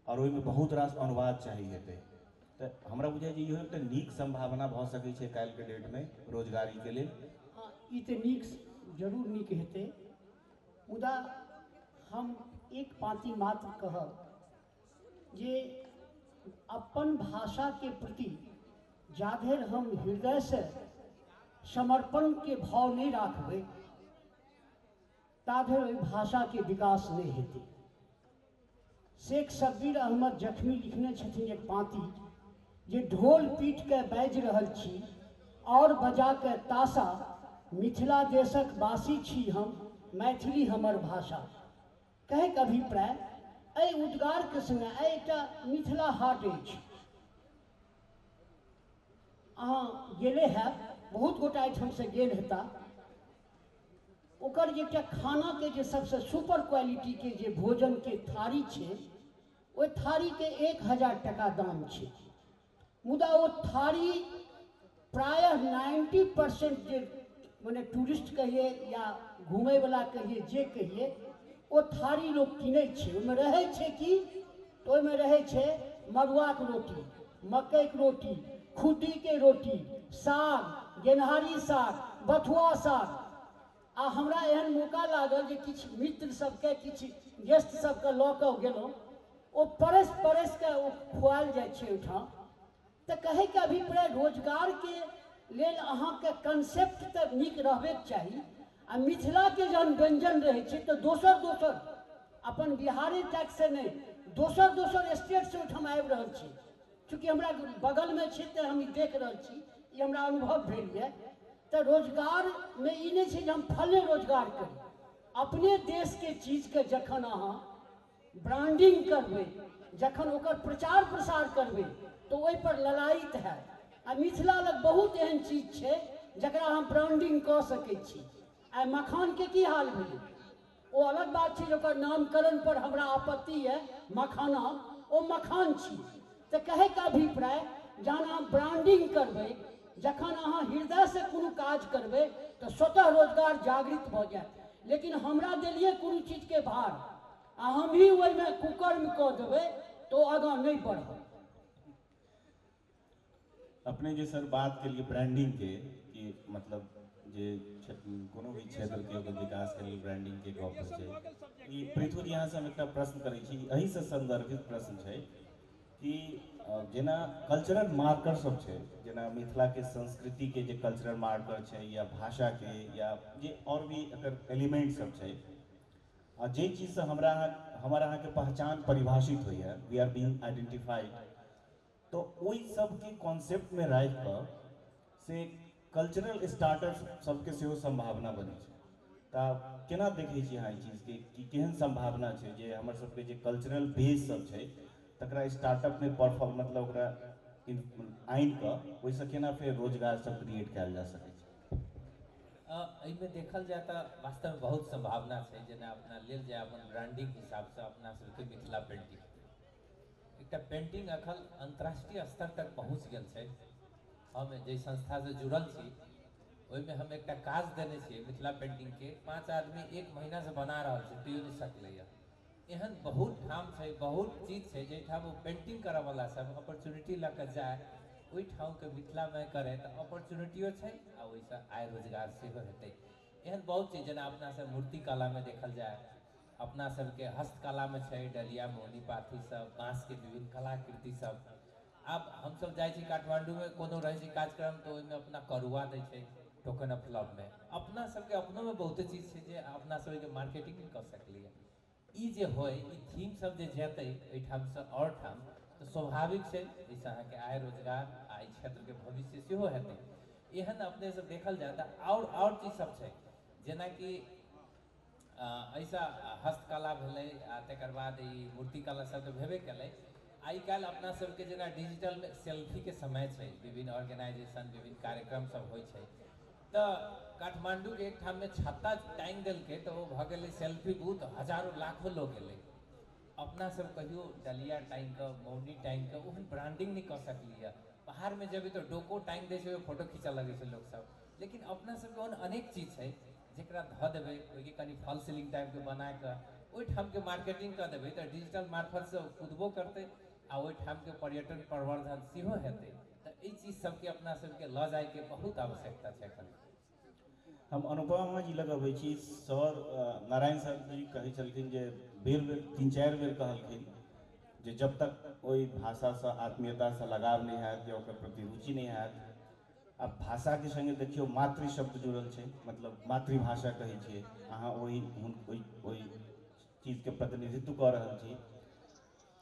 और ओहिमे बहुत रास अनुवाद चाही हेतै तऽ हमरा बुझाइए जे इहो एकटा नीक संभावना भऽ सकै छै काल्हि के डेट में रोजगारी के लेल हाँ ई तऽ नीक जरूर नीक हेतै मुदा हम एक पाँति मात्र कहब जे अपन भाषा के प्रति जाधरि हम हृदय से समर्पण के भाव नहीं राखबै ताधरि ओहि भाषा के विकास नहीं हेतै शेख शब्बीर अहमद जख्मी लिखने छथिन एक पाँति जे ढोल पीट के बाजि रहल छी और बजा के ताशा मिथिला देशक वासी छी हम मैथिली हमर भाषा कहैक अभिप्राय एहि उद्गार के संगे एकटा मिथिला हाट अछि अहाँ गेले हैब बहुत गोटा एहिठाम से गेल हेता ओकर जे एकटा खाना के जे सबसे सुपर क्वालिटी के जे भोजन के थारी छै ओहि थारी के 1000 टका दाम छै मुदा ओ थारी प्रायः 90% जे मने टूरिस्ट कहिए या घूमे वाला कहिए जे कहिए ओ थारी लोग किनै छै ओहिमे रहै छै कि तऽ ओहिमे रहै छै मड़ुआक रोटी मकइक रोटी खुद्दी के रोटी साग गेनहारी साग बथुआ साग आ हमरा एहन मौका लागल जे किछु मित्र सबके किछु गेस्ट सबके लऽ कऽ गेलहुँ ओ परस के ओ खुआएल जाइ छै ओहिठाम तऽ कहैके अभिप्राय रोजगार के लेल अहाँके कंसेप्ट तऽ नीक रहबेके चाही आ मिथिला के जहन व्यंजन रहै छै तऽ दोसर अपन बिहारी टैक्स से नहीं दोसर स्टेट से ओहिठाम आबि रहल छै चूँकि हमरा बगल में छै तऽ हम ई देख रहल छी ई हमरा अनुभव भेल यऽ तऽ रोजगार में ई नहीं छै जे हम फले रोजगार करी अपने देश के चीज के जखन अहाँ ब्रांडिंग करबै जखन ओकर प्रचार प्रसार करबै तो ओहि पर ललायित है आ मिथिला लग बहुत एहन चीज छै जकरा हम ब्रांडिंग कऽ सकै छी आ मखान के की हाल भेलै ओ अलग बात छै ओकर नामकरण पर हमरा आपत्ति है मखाना ओ मखान छी तऽ कहैके अभिप्राय जहन अहाँ ब्रांडिंग करबै जखन अहाँ हृदय से कोनो काज करबै तो स्वतः रोजगार जागृत भऽ जायत। लेकिन हमरा देलिए कोनो चीज के भार आ हम ही ओहिमे कुकर्म कऽ देबै तो आगाँ नहीं बढ़ब। अपने जे सर बात के लिए ब्रांडिंग के कि मतलब जे कोनो भी क्षेत्र के ओकर विकास के लिए ब्रांडिंग के गप होइ छै। ई पृथ्वी यहाँ से हम एकटा प्रश्न करै छी, एही से संदर्भित प्रश्न छै कि जेना कल्चरल मार्कर सब छै, जेना मिथिला के संस्कृति के जे कल्चरल मार्कर छै या भाषा के या जे और भी एकर एलिमेंट सब छै, आ जे चीज से हमरा अहाँ के पहचान परिभाषित होइए, वी आर बीइंग आइडेंटिफाइड, तो ओई सब के कॉन्सेप्ट में राखि कऽ से कल्चरल स्टार्टअप सबके सेहो संभावना बनै छै। तऽ केना देखै छी अहाँ ई चीज के कि केहन संभावना छै जे हमर सबके जे कल्चरल बेस सब छै तकरा स्टार्टअप में परफॉर्म मतलब ओकरा आनि कऽ ओहिसँ केना फेर रोजगार सब क्रिएट कयल जा सकै छै? एहिमे देखल जाए तऽ वास्तवमे बहुत संभावना छै। जेना अपना लेल जाए अपन ब्रांडिंग हिसाबसँ अपना सबके मिथिला पेंटिंग, एकटा पेंटिंग अखन अंतर्राष्ट्रीय स्तर तक पहुँच गेल छै। हम जे संस्था से जुड़ल छी ओहिमे हम एकटा काज देने छियै मिथिला पेंटिंग के, 5 आदमी 1 महीना से बना रहल छै, तैयो नहीं सकलैया। एहन बहुत ठाम छै, बहुत चीज छै जाहिठाम वो पेंटिंग करऽ वाला सब अपॉर्चुनिटी लऽ कऽ जाए, ओहि ठाम के मिथिलामे करे तऽ अपॉर्चुनिटियो छै आ ओहिसँ आय रोजगार सेहो हेतै। एहन बहुत चीज जेना अपना सब मूर्ति कला में देखल जाए, अपना सबके हस्तकला में छै डलिया मोहनी पाथी सब, बाँस के विभिन्न कलाकृति सब। आब हमसब जाइ छी काठमांडू में कोनो रहै छै कार्यक्रम तऽ ओहिमे अपना करुआ दै छै टोकन ऑफ लव में। अपना सबके अपनो में बहुते चीज छै जे अपना सबके मार्केटिंग नहीं कर सकलिए। ई जे होय ई थीम सब जे जेतै एहिठाम से और ठाम तऽ स्वाभाविक छै एहिसँ अहाँके आय रोजगार आ एहि क्षेत्र के भविष्य सेहो हेतै। एहन अपने सब देखल जाए तऽ और चीज सब छै जेनाकि ऐसा हस्तकला भेलै आ तकर बाद ई मूर्तिकला सब तऽ भेबे केलै। आई काल्हि अपना सबके जेना डिजिटल में सेल्फी के समय छै, विभिन्न ऑर्गेनाइजेशन विभिन्न कार्यक्रम सब होइ छै, तऽ काठमांडू के एक ठाम में छत्ता टांगि देलकै तऽ वो भऽ गेलै सेल्फी बूथ, हजारों लाखों लोग गेलै। अपना सब कहियो डलिया टांगि कऽ मौनी टांगि कऽ ओहन ब्रांडिंग नहीं कर सकलिए। बाहर में जेबै तऽ डोको टांगि दै छै, फोटो खींचऽ लगै छै लोग सब। लेकिन अपना सबके ओहन अनेक चीज छै जेकरा धऽ देबै, ओहिके कनि फॉल सीलिंग टाइप के बना कऽ ओहिठाम के मार्केटिंग कऽ देबै तऽ डिजिटल मार्फत से खुदबो करतै आ ओहिठाम के पर्यटन प्रवर्धन सेहो हेतै। तऽ ई चीज सबके अपना सबके लऽ जाय के बहुत आवश्यकता छै एखन। हम अनुपमा जी लग अबै छी। सर नारायण सर जी कहै छलखिन जे बेर 3-4 बेर कहलखिन जे जब तक ओहि भाषासँ आत्मीयतासँ लगाव नहीं हैत या ओकर प्रति रुचि नहीं हैत। अब भाषा के संगे देखियो मातृ शब्द जुड़ल छै, मतलब मातृभाषा कहै छियै अहाँ ओहि चीज के प्रतिनिधित्व कऽ रहल छी।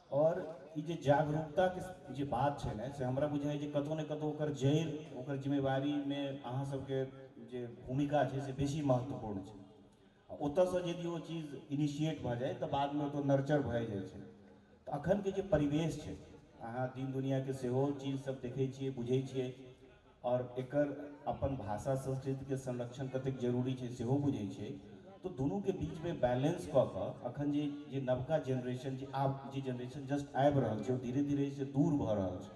और ई जे जागरूकता के जे बात छै ने से हमरा बुझाइ जे कतौ ने कतौ ओकर जड़ि ओकर जिम्मेवारी में अहाँ सबके जे भूमिका छै से बेसी महत्वपूर्ण छै। ओतऽसँ यदि वो चीज इनिशिएट भऽ जाए तऽ बाद में ओ नर्चर भऽ जाइ छै। तऽ अखन के जे परिवेश छै अहाँ दिन दुनिया के सेहो चीज सब देखै छियै बुझै छियै और एकर अपन भाषा संस्कृति के संरक्षण कतेक जरूरी छै सेहो बुझै छियै। तो दोनों के बीच में बैलेंस कऽ कऽ अखन जे नवका जेनरेशन जे जेनरेशन जस्ट आबि रहल छै, धीरे धीरे से दूर भऽ रहल छै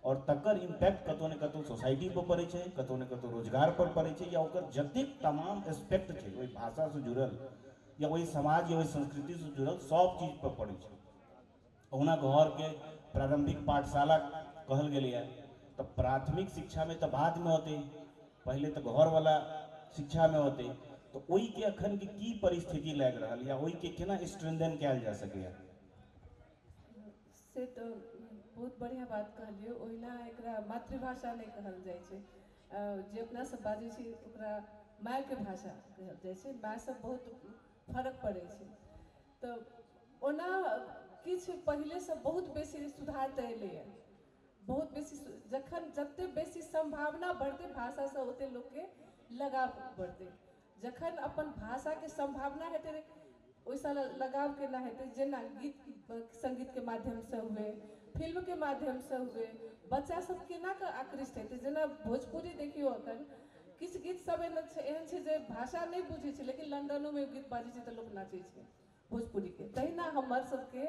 और तकर इम्पैक्ट कतौ ने कतौ सोसाइटी पर पड़ै छै, कतौ ने कतौ रोजगार पर पड़ै छै, या ओकर जतेक तमाम एस्पेक्ट छै ओहि भाषा से जुड़ल या ओहि समाज या ओहि संस्कृति से जुड़ल सब चीज पर पड़ै छै। ओना घर के प्रारंभिक पाठशाला कहल गेलैया तऽ प्राथमिक शिक्षा में तऽ बाद में होतै, पहले तऽ घर वाला शिक्षा में होतै। तो ओहि के अखन के की परिस्थिति लागि रहल या ओहि के केना स्ट्रेंथन कयल जा सकैया? से तो बहुत बढ़िया बात कहलिए। ओहिना एकरा मातृभाषा नहीं कहल जाइ छै, जे अपना सब बाजै छी ओकरा माय के भाषा कहल जाइ छै। माय सब बहुत फर्क पड़ै छै। तऽ ओना किछु पहिले से बहुत बेसी सुधार तऽ एलैए, बहुत बेसी जखन जते बेसी संभावना बढ़तै भाषा से ओते लोग के लगाव बढ़तै। जखन अपन भाषा के संभावना हेतै ओहिसँ लगाव केना हेतै, जेना गीत संगीत के माध्यम से हुए, फिल्म के माध्यम से हुए, बच्चा सब केना कऽ आकृष्ट हेतै। जेना भोजपुरी देखियो अखन किछु गीत सब एहन छै जे भाषा नहीं बुझै छै लेकिन लंदनो में गीत बाजै छै तऽ लोग नाचै छै भोजपुरी के। तहिना हमर सबके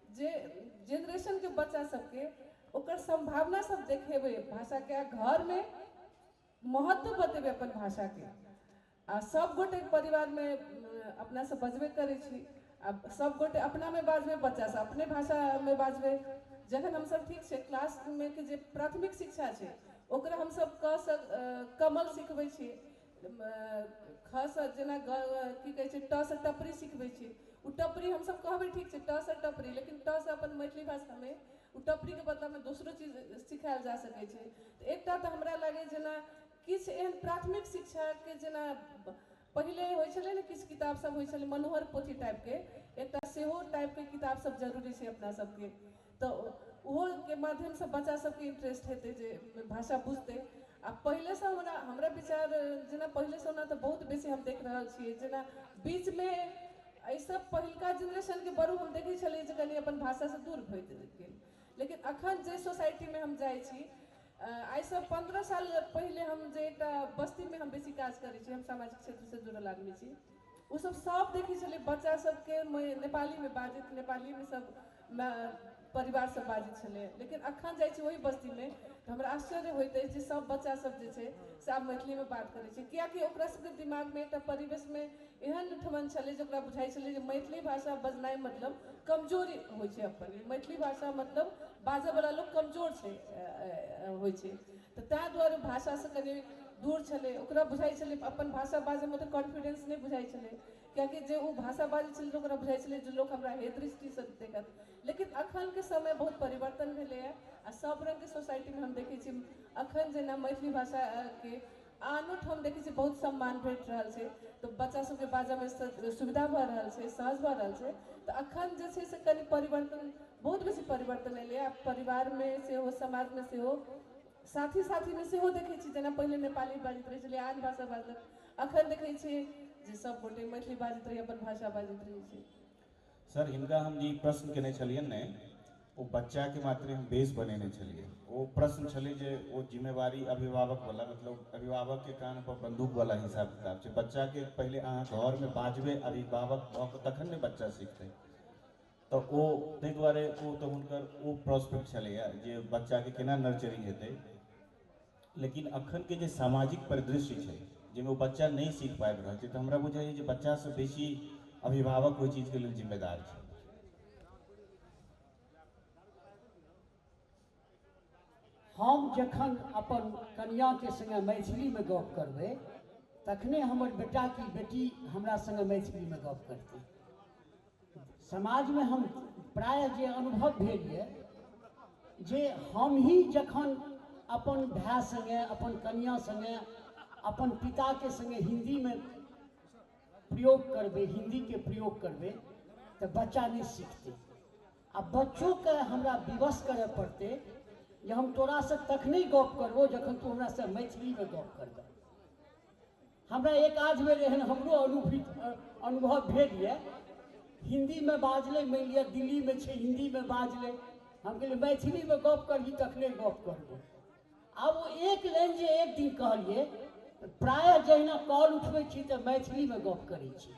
जे जेनरेशन के बच्चा सबके ओकर संभावना सब देखेबै भाषा के, घर में महत्व बतेबे अपन भाषा के आ सब गोटे परिवार में अपना से बजबे करे छी आ सब गोटे अपना में बाजबे बच्चा से अपने भाषा में बाजबे जखन हम सब ठीक छै क्लास में के जे प्राथमिक शिक्षा छै ओकरा हम सब कमल सिखबै छी ख से जेना की कहै छै ट से टपरी सिखबै छी उ टपरी हम सब कहबै ठीक छै ट से टपरी लेकिन ट से अपन मैथिली भाषा में उ टपरी के बदला में दोसरो चीज सिखायल जा सकै छै तऽ एकटा तऽ हमरा लागै जेना किछु एहन प्राथमिक शिक्षा के जेना पहिले होइ छलै ने किछु किताब सब होइ छलै मनोहर पोथी टाइप के एकटा सेहो टाइप के किताब सब जरूरी छै अपना सबके तऽ ओहो के माध्यम से बच्चा सबके इंटरेस्ट हेतै जे भाषा बुझतै आ पहिले से हमरा विचार जेना पहिले से ओना तऽ बहुत बेसी हम देख रहल छियै जेना बीच में एहि सब पहिलका जेनरेशन के बड़ू हम देखै छलियै जे कनि अपन भाषा से दूर भऽ गेल लेकिन अखन जे सोसाइटी में हम जाइ छी आई से 15 साल पहले हम जे एकटा बस्ती में हम बेसी काज करै छी हम सामाजिक क्षेत्र से जुड़ल आदमी छी ओ सब देखै छलियै बच्चा सबके नेपाली में बाजैत नेपाली में सब परिवार सब बाजै छलै लेकिन अखन जाइ छी ओहि बस्ती में तऽ हमरा आश्चर्य होइत अछि जे सब बच्चा सब जे छै से आब मैथिली में बात करै छै कियाकि ओकरा सबके दिमाग में एकटा परिवेश में एहन ठमन छलै जे ओकरा बुझाइ छलै जे मैथिली भाषा बजनाइ मतलब कमजोरी होइ छै अपन मैथिली भाषा मतलब बाजै वाला लोग कमजोर छै होइ छै तऽ ताहि दुआरे भाषा से कनि दूर छलै ओकरा बुझाइ छलै अपन भाषा बाजै में तऽ कॉन्फिडेंस नहीं बुझाइ छलै कियाकि जे ओ भाषा बाजै छलै ओकरा बुझाइ छलै जे लोक हमरा हे दृष्टि से देखत लेकिन अखन के समय बहुत परिवर्तन भेलैए आ सब रंग के सोसाइटी में हम देखै छी अखन जेना मैथिली भाषा के आनो ठाम देखै छी बहुत सम्मान भेट रहल छै तऽ बच्चा सबके बाजै में सुविधा भऽ रहल छै सहज भऽ रहल छै तऽ अखन जे छै से कनि परिवर्तन बहुत बेसी परिवर्तन एलैए परिवार में सेहो समाज में सेहो साथी में सेहो देखै छी जेना पहिले नेपाली बाजैत रहै छलै आन भाषा बाजलक अखन देखै छी जे सब गोटे मैथिली बाजैत रहै अपन भाषा बाजैत रहै छै सर हिनका हम जी प्रश्न केने छलियन ने वो बच्चा के मात्र हम बेस बनेने छलिए वो प्रश्न छलै जे वो जिम्मेवारी अभिभावक वाला मतलब अभिभावक के कान पर बंदूक वाला हिसाब किताब छै बच्चा के पहले अहाँ घर में बाजबे अभिभावक भऽ कऽ तखन ने बच्चा सीखतै तऽ ओ ताहि दुआरे ओ तऽ हुनकर ओ प्रोस्पेक्ट छलैए जे बच्चा के केना नर्चरिंग हेतै लेकिन अखन के जे सामाजिक परिदृश्य छै जाहिमे वो बच्चा नहीं सीख पाबि रहल छै तऽ हमरा बुझाइए जे बच्चा से बेसी अभिभावक कोई चीज के लेल जिम्मेदार छै हम जखन अपन कनिया के संगे मैथिली में गप करबै तखने हमर बेटा की बेटी हमरा संगे मैथिली में गप करतै समाज में हम प्राय जे अनुभव भेल ये जे हम ही जखन अपन भाई संगे अपन कनिया संगे अपन पिता के संगे हिंदी में प्रयोग करबै हिंदी के प्रयोग करबै तो बच्चा नहीं सीखते आ बच्चों के हमरा विवश करे पड़ते जे हम तोरा से तखने गप करबो जखन तू हमरा से मैथिली में गप करबे हमरा एक आध बेर एहन हमरो अनुभव भेल ये हिंदी में बाजले मान लिया दिल्ली में छे हिंदी में बाजले हम कहलिए मैथिली में गप करही तखने गप करबो आब वो एक लाइन जे एक दिन कहलिए प्राय जहिना कॉल उठबै छी तऽ मैथिली में गप करै छी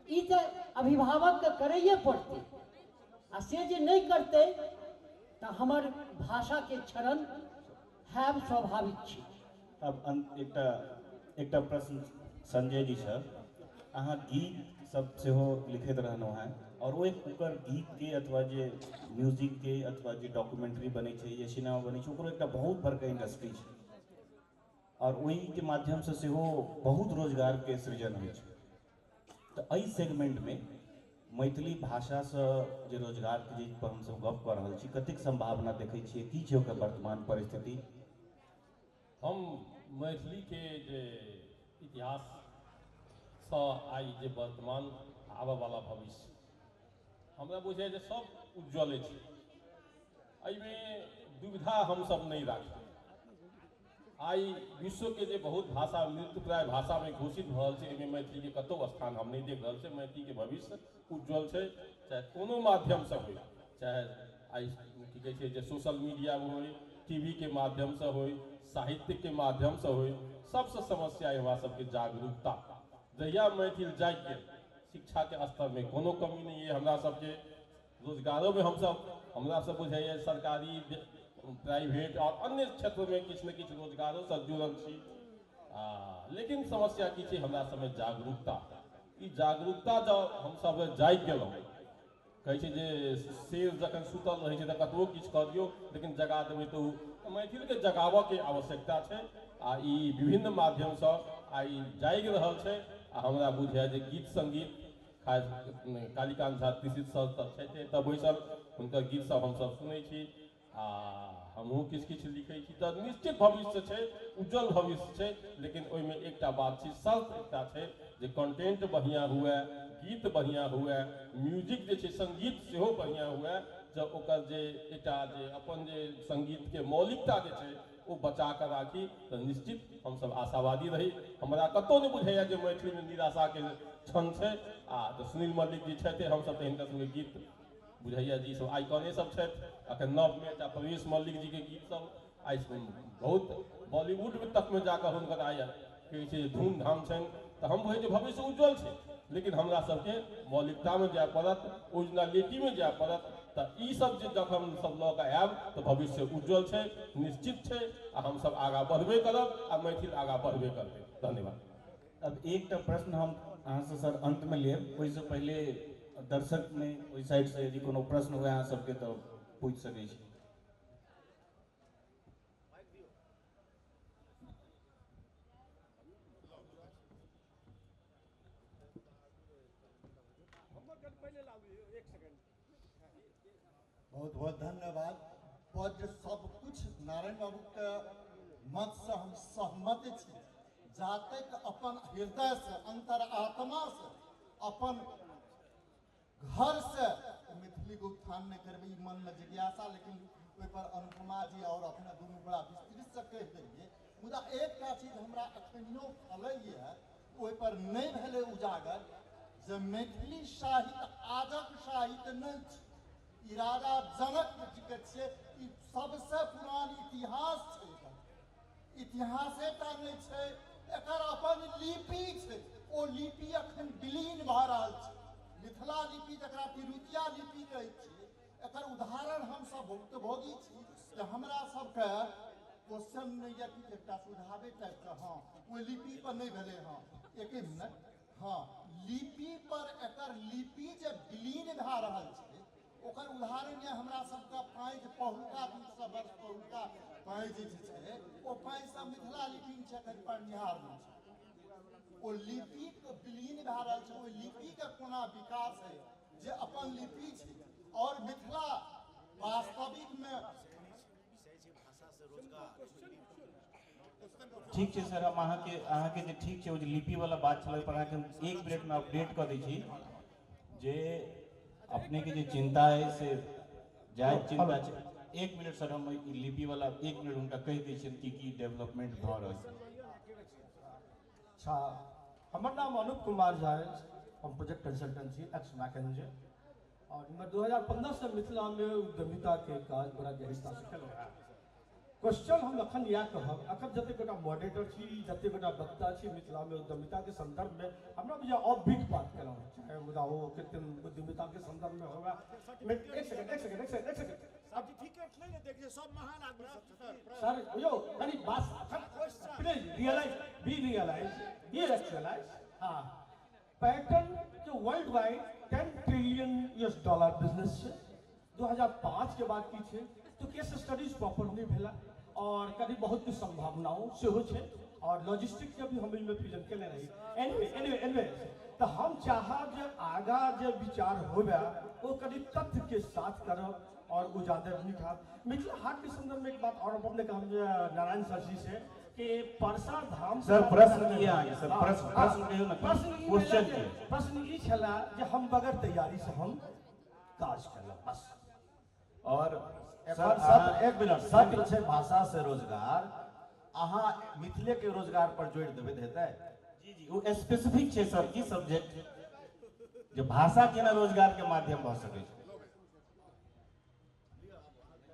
ई तऽ अभिभावक के करैए पड़तै आ से जे नहीं करते तो हमर भाषा के क्षरण हैब स्वाभाविक छै अब एकटा प्रश्न संजय जी सर अहाँ गीत सब सेहो लिखैत रहलहुँ हैं और वो एक ओकर गीत के अथवा जे म्यूजिक के अथवा जे डॉक्यूमेंट्री बनै छै या सिनेमा बनै छै ओकरो एकटा बहुत बड़का इंडस्ट्री छै और वही के माध्यम से सेहो बहुत रोजगार के सृजन होइ छै तो एहि सेगमेंट में मैथिली भाषा से जे रोजगार के जे पर हमसब गप कऽ रहल छी कतेक संभावना देखै छियै की छै ओकर वर्तमान परिस्थिति हम मैथिली के जे इतिहास सँ आई जे वर्तमान आबऽ वाला भविष्य हमरा बुझाइ जे सब उज्ज्वल छै एहिमे दुविधा हमसब नहीं राखी आई विश्व के जे बहुत भाषा मृतप्राय भाषा में घोषित भऽ रहल छै एहिमे मैथिली के कतौ स्थान हम नहीं देख रहल छै मैथिली के भविष्य उज्ज्वल छै चाहे कोनो माध्यम से हो चाहे आई की कहै छै जे सोशल मीडिया में हो टीवी के माध्यम से हो साहित्य के माध्यम से हो सबसे समस्या हमरा सबके जागरूकता जहिया मैथिल जाग गेल शिक्षा के स्तर में कोनो कमी नहीं है हमरा सबके रोजगारों में हमरा सब बुझाइए सरकारी प्राइवेट और अन्य क्षेत्र में किछु न किछु रोजगारों से जुड़ल छी लेकिन समस्या की छै हमरा सबमे जागरूकता। ई जागरूकता जब हम सब जागि गेलहुँ, कहै छै जे शेर जखन सुतल रहै छै तऽ कतबो किछु कऽ दियौ लेकिन जगा देबै तऽ ओ मैथिलके जगाबऽके आवश्यकता छै। आ ई विभिन्न माध्यमसँ आइ जागि रहल छै। आ हमरा बुझाइए जे गीत संगीत खास कालीकांत झा तीसित सर तऽ छथि एतऽ बैसल, हुनकर गीत सब हमसब सुनै छी आ हमहूँ किछु किछु लिखै छी। तऽ निश्चित भविष्य छै, उज्जवल भविष्य छै, लेकिन ओहिमे एकटा बात छै, शर्त एकटा छै जे कंटेंट बढ़िआँ हुए, गीत बढ़िआँ हुए, म्यूजिक जे छै संगीत सेहो बढ़िआँ हुए। जब ओकर जे एकटा जे अपन जे संगीतके मौलिकता जे छै ओ बचा कऽ राखी तऽ निश्चित हमसब आशावादी रही। हमरा कतहु नहि बुझाइए जे मैथिलीमे निराशाके क्षण छै। आ तऽ सुनील मल्लिक जी छथि, हमसब तऽ हिनकर सङ्गे गीत बुझाइए जे ईसब आइकने सब छथि। एखन नवमे एकटा प्रवेश मल्लिक जीके गीत सब आइ बहुत बॉलीवुड तकमे जाकऽ हुनकर आइ कहै छै धूमधाम छनि। तऽ हम बुझै छी भविष्य उज्ज्वल छै, लेकिन हमरा सबके मौलिकतामे जाय पड़त, ओरिजिनलिटीमे जाय पड़त। तऽ ई सब जे जखन सब लऽ कऽ आयब तऽ भविष्य उज्ज्वल छै, निश्चित छै। आ हमसब आगाँ बढ़बे करब आ मैथिल आगाँ बढ़बे करबै। धन्यवाद। अब एकटा प्रश्न हम अहाँसँ सर अंतमे लेब, ओहिसँ पहिले दर्शकमे ओहि साइडसँ यदि कोनो प्रश्न हुए अहाँ सबके तऽ पूछि सकै छी। बहुत बहुत धन्यवाद। पद सब कुछ नारायण बाबू के मत से हम सहमत छी। जातक अपन हृदय से, अंतरात्मा से, अपन घर से मैथिली के उत्थान नहीं करबे, मन में जिज्ञासा, लेकिन ओहि पर अनुपमा जी और अपना दुनू बड़ा विस्तृत से कह देलिए। मुदा एकटा चीज हमरा अखनियो फलैए, ओहि पर नहीं भेले उजागर जे मैथिली साहित्य आजक साहित्य नहीं छै। ई राजा जनक जी के छै, ई सबसे पुरान इतिहास छै। इतिहासे टा नहीं छै, एकर अपन लिपि छै। ओ लिपि अखन विलीन भऽ रहल छै। मिथिला लिपि जकरा तिरुतिया लिपि कहै छियै, एकर उदाहरण हमसब भुक्तभोगी छी। जे हमरा सबके क्वेश्चन नहीं यऽ कि एकटा सुझावे टाइप के, हाँ ओहि लिपि पर नहीं भेलै, हाँ एके मिनट, हाँ लिपि पर एकर लिपि जे विलीन भऽ रहल छै ओकर उदाहरण यऽ हमरा सबके पाँच पहिलुका 200 वर्ष पहिलुका पाँच जे छै ओ पाँच सब मिथिला लिपि छै, एखन परनिहारमे छै। ओ लिपि के विलीन भऽ रहल छै। ओहि लिपि के कोना विकास है जे अपन लिपि छै और मिथिला वास्तविक में ठीक छै सर, हम अहाँके जे ठीक छै ओ जे लिपि वाला बात छलै पर अहाँके हम 1 मिनटमे अपडेट कऽ दै छी जे अपने के जे चिंता है से जायज चिंता छै। 1 मिनट सर, हम ई लिपि वाला 1 मिनट हुनका कहि दै छियनि की डेवलपमेंट भऽ रहल छै। अच्छा, हमर नाम अनूप कुमार झा अछि, हम प्रोजेक्ट कंसल्टेंट छी एक्स मैकेंजे। और मैं 2015 से मिथिला में उद्यमिता के काज बड़ा गहनता से कऽ रहल छी। क्वेश्चन हम अखन इएह कहब, अखन जते गोटा मॉडरेटर छी, जते गोटा वक्ता छी मिथिला में उद्यमिता के संदर्भ में हमरा बुझाइए ऑफबीट बात केलहुँ, चाहे मुदा ओ कृत्रिम उद्यमिता के संदर्भ में होगा। एक सेकंड अब ठीक है, नहीं देखिए सब महान आदमी सब सर, यो कनी बात प्लीज रियलाइज हाँ पैटर्न जो वर्ल्ड वाइड $10 ट्रिलियन बिजनेस है 2005 के बाद की छै तो केस स्टडीज प्रॉपर नहीं भेला और कभी बहुत कुछ संभावनाओं से हो छै और लॉजिस्टिक के भी हम इनमें फ्यूजन केने रही। एनीवे तो हम चाहब जे आगा जे विचार होबे वो कभी तथ्य के साथ करब और उजागर निकाल। मिथिला हाट के संदर्भ में एक बात और अपने कहा नारायण सर जी से कि परसा धाम सर प्रश्न किए आगे सर, प्रश्न कहियो ना, क्वेश्चन किए। प्रश्न ई छला जे हम बगैर तैयारी से हम काज केलहुँ बस। और सर एक मिनट, सत्र छै भाषा से रोजगार, अहाँ मिथिले के रोजगार पर जोड़ देबै तऽ हेतै? जी वो स्पेसिफिक छै सर की सब्जेक्ट जे भाषा केना रोजगार के माध्यम भऽ सकै छै।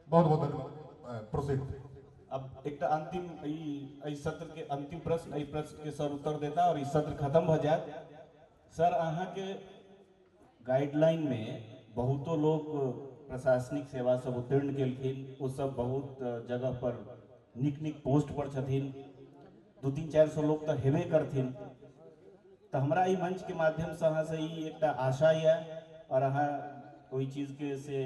बहुत बहुत धन्यवाद, प्रोसीड। अब एक अंतिम सत्र के अंतिम प्रश्न, एहि प्रश्न के सर उत्तर देता और ई सत्र खत्म भ जाए। सर अहाँ के गाइडलाइन में बहुतो लोग प्रशासनिक सेवा सब उत्तीर्ण केलखिन, वो सब बहुत जगह पर निक पोस्ट पर छथिन। 200-400 लोग तो हेबे करथिन। तो हमरा ई मंच के माध्यम से अहाँ से ई एकटा आशा ये और अहाँ कोई चीज के से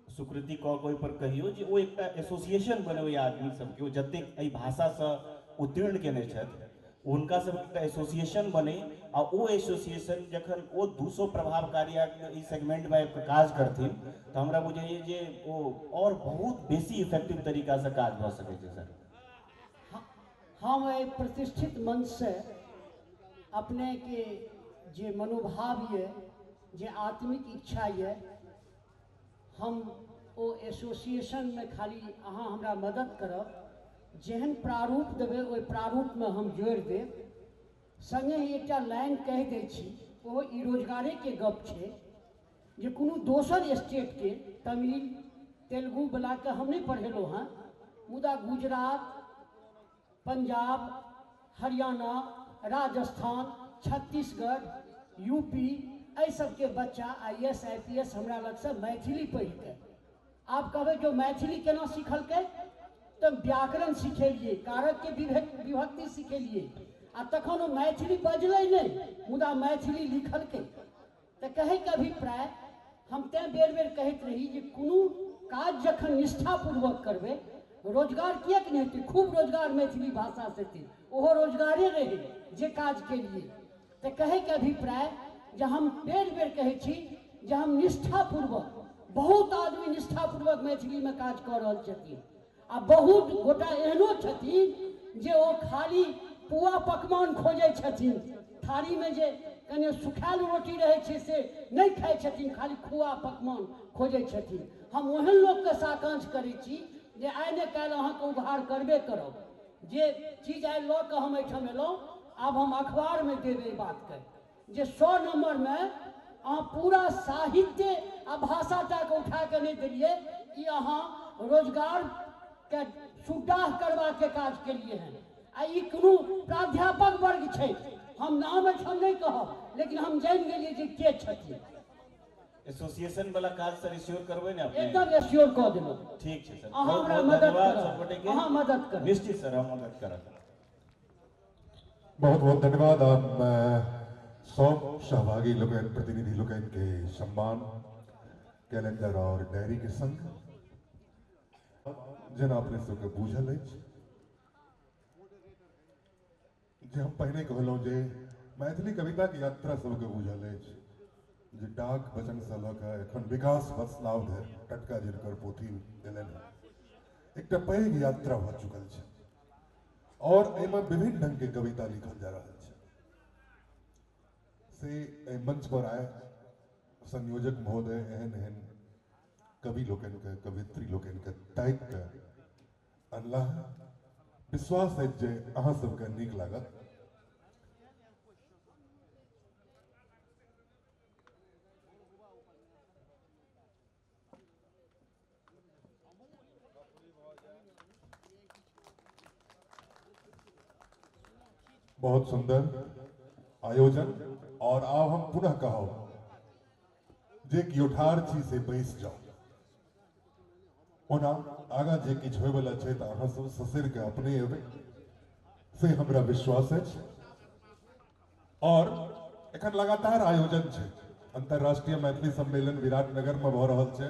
स्वीकृति कऽ कोई पर कहियो जे ओ एकटा एसोसिएशन बने ओइ आदमी सबके, ओ जतेक एहि भाषा से उत्तीर्ण केने छथि हुनका सब एकटा एसोसिएशन बने, आ ओ एसोसिएशन जखन ओ 200 प्रभावकारी ई सेगमेंट में आबि कऽ काज करथिन तऽ हमरा बुझाइए जे ओ और बहुत बेसी इफेक्टिव तरीका से काज भऽ सकै छै सर। हम एहि प्रतिष्ठित मंच से अपने के जे मनोभाव ये, जे आत्मिक इच्छा ये, हम ओ एसोसिएशन में खाली अहाँ हमरा मदद करब, जेहन प्रारूप देबै ओहि प्रारूप में हम जोड़ि देब। संगे ही एकटा लाइन कहि दै छी, ओहो ई रोजगारे के गप छै जे कोनो दोसर स्टेट के तमिल तेलुगु वला के हम नहीं पढ़ेलहुँ हैं, मुदा गुजरात, पंजाब, हरियाणा, राजस्थान, छत्तीसगढ़, यूपी एहि सबके बच्चा IAS IPS हमरा लग से मैथिली पढ़ि के, आप कहबै जो मैथिली केना सिखलकै, तो व्याकरण सिखेलिए, कारक के विभक्ति सिखेलिए, आ तखन ओ मैथिली बजलै नहीं मुदा मैथिली लिखलकै। तो कहे के अभिप्राय हम तें बेर बेर कहैत रही जे कोनो काज जखन निष्ठापूर्वक करबै, रोजगार किएक नहीं हेतै, खूब रोजगार मैथिली भाषा से हेतै, ओहो रोजगारे रहे जे काज केलिए। तो कहे के अभिप्राय जे हम बेर बेर कहै छी जे हम निष्ठापूर्वक, बहुत आदमी निष्ठापूर्वक मैथिली में काज कऽ रहल छथिन, आ बहुत गोटा एहनो छथिन जे ओ खाली पुआ पकवान खोजै छथिन, थारी में जे कने सुखायल रोटी रहै छै से नहीं खाइ छथिन, खाली खुआ पकवान खोजै छथिन। हम ओहन लोकके साकांक्ष करै छी जे आइ ने काल्हि अहाँके उघार करबे करब। जे चीज आइ लऽ कऽ हम एहिठाम एलहुँ, आब हम अखबार में देब एहि बातके जे 100 नंबर में अहाँ पूरा साहित्य आ भाषाटा के उठा के नहीं देलिए कि अहाँ रोजगार के सुडाह करवा के काज केलिए हैं। आ ई कोनो प्राध्यापक वर्ग छै, हम नाम एहिठाम नहीं कहब, लेकिन हम जानि गेलिए जे के छथिन। एसोसिएशन वाला काज सर इश्योर करबै ने अपने? एकदम एश्योर कऽ देलहुँ। ठीक छै सर, अहाँ बहुत हमरा बहुत मदद धन्यवाद करब, सबगोटे के। अहाँ मदद करब। निश्चित सर, हम मदद करब। बहुत बहुत धन्यवाद। आप सब सहभागी लोग, प्रतिनिधि लोग के सम्मान कैलेंडर और डायरी के संग जेना अपने सबके बूझल अछि जे हम पहिने कहलहुँ जे मैथिली कविता के यात्रा सबके बूझल अछि, जे डाक वचन से लऽ कऽ एखन विकास वत्सनाव धरि टटका जिनकर पोथी देलनि हैं, एकटा पैघ यात्रा भऽ चुकल छै और एहिमे विभिन्न ढंग के कविता लिखल जा रहल छै। से एहि मंच पर आए संयोजक महोदय एहन एहन कवि लोकनि के, कवित्री लोकनि के ताकि के अनला, विश्वास है जे अहाँ सबके नीक लागत। बहुत सुंदर आयोजन, और आब हम पुनः कहब जे किओ ठाढ़ छी से बैस जाओ, ओना आगा जे किछु होय वाला छै तऽ अहाँ सब ससुर के अपने एबै से हमरा विश्वास अछि। और एखन लगातार आयोजन छै, अंतर्राष्ट्रीय मैथिली सम्मेलन विराटनगर में भऽ रहल छै।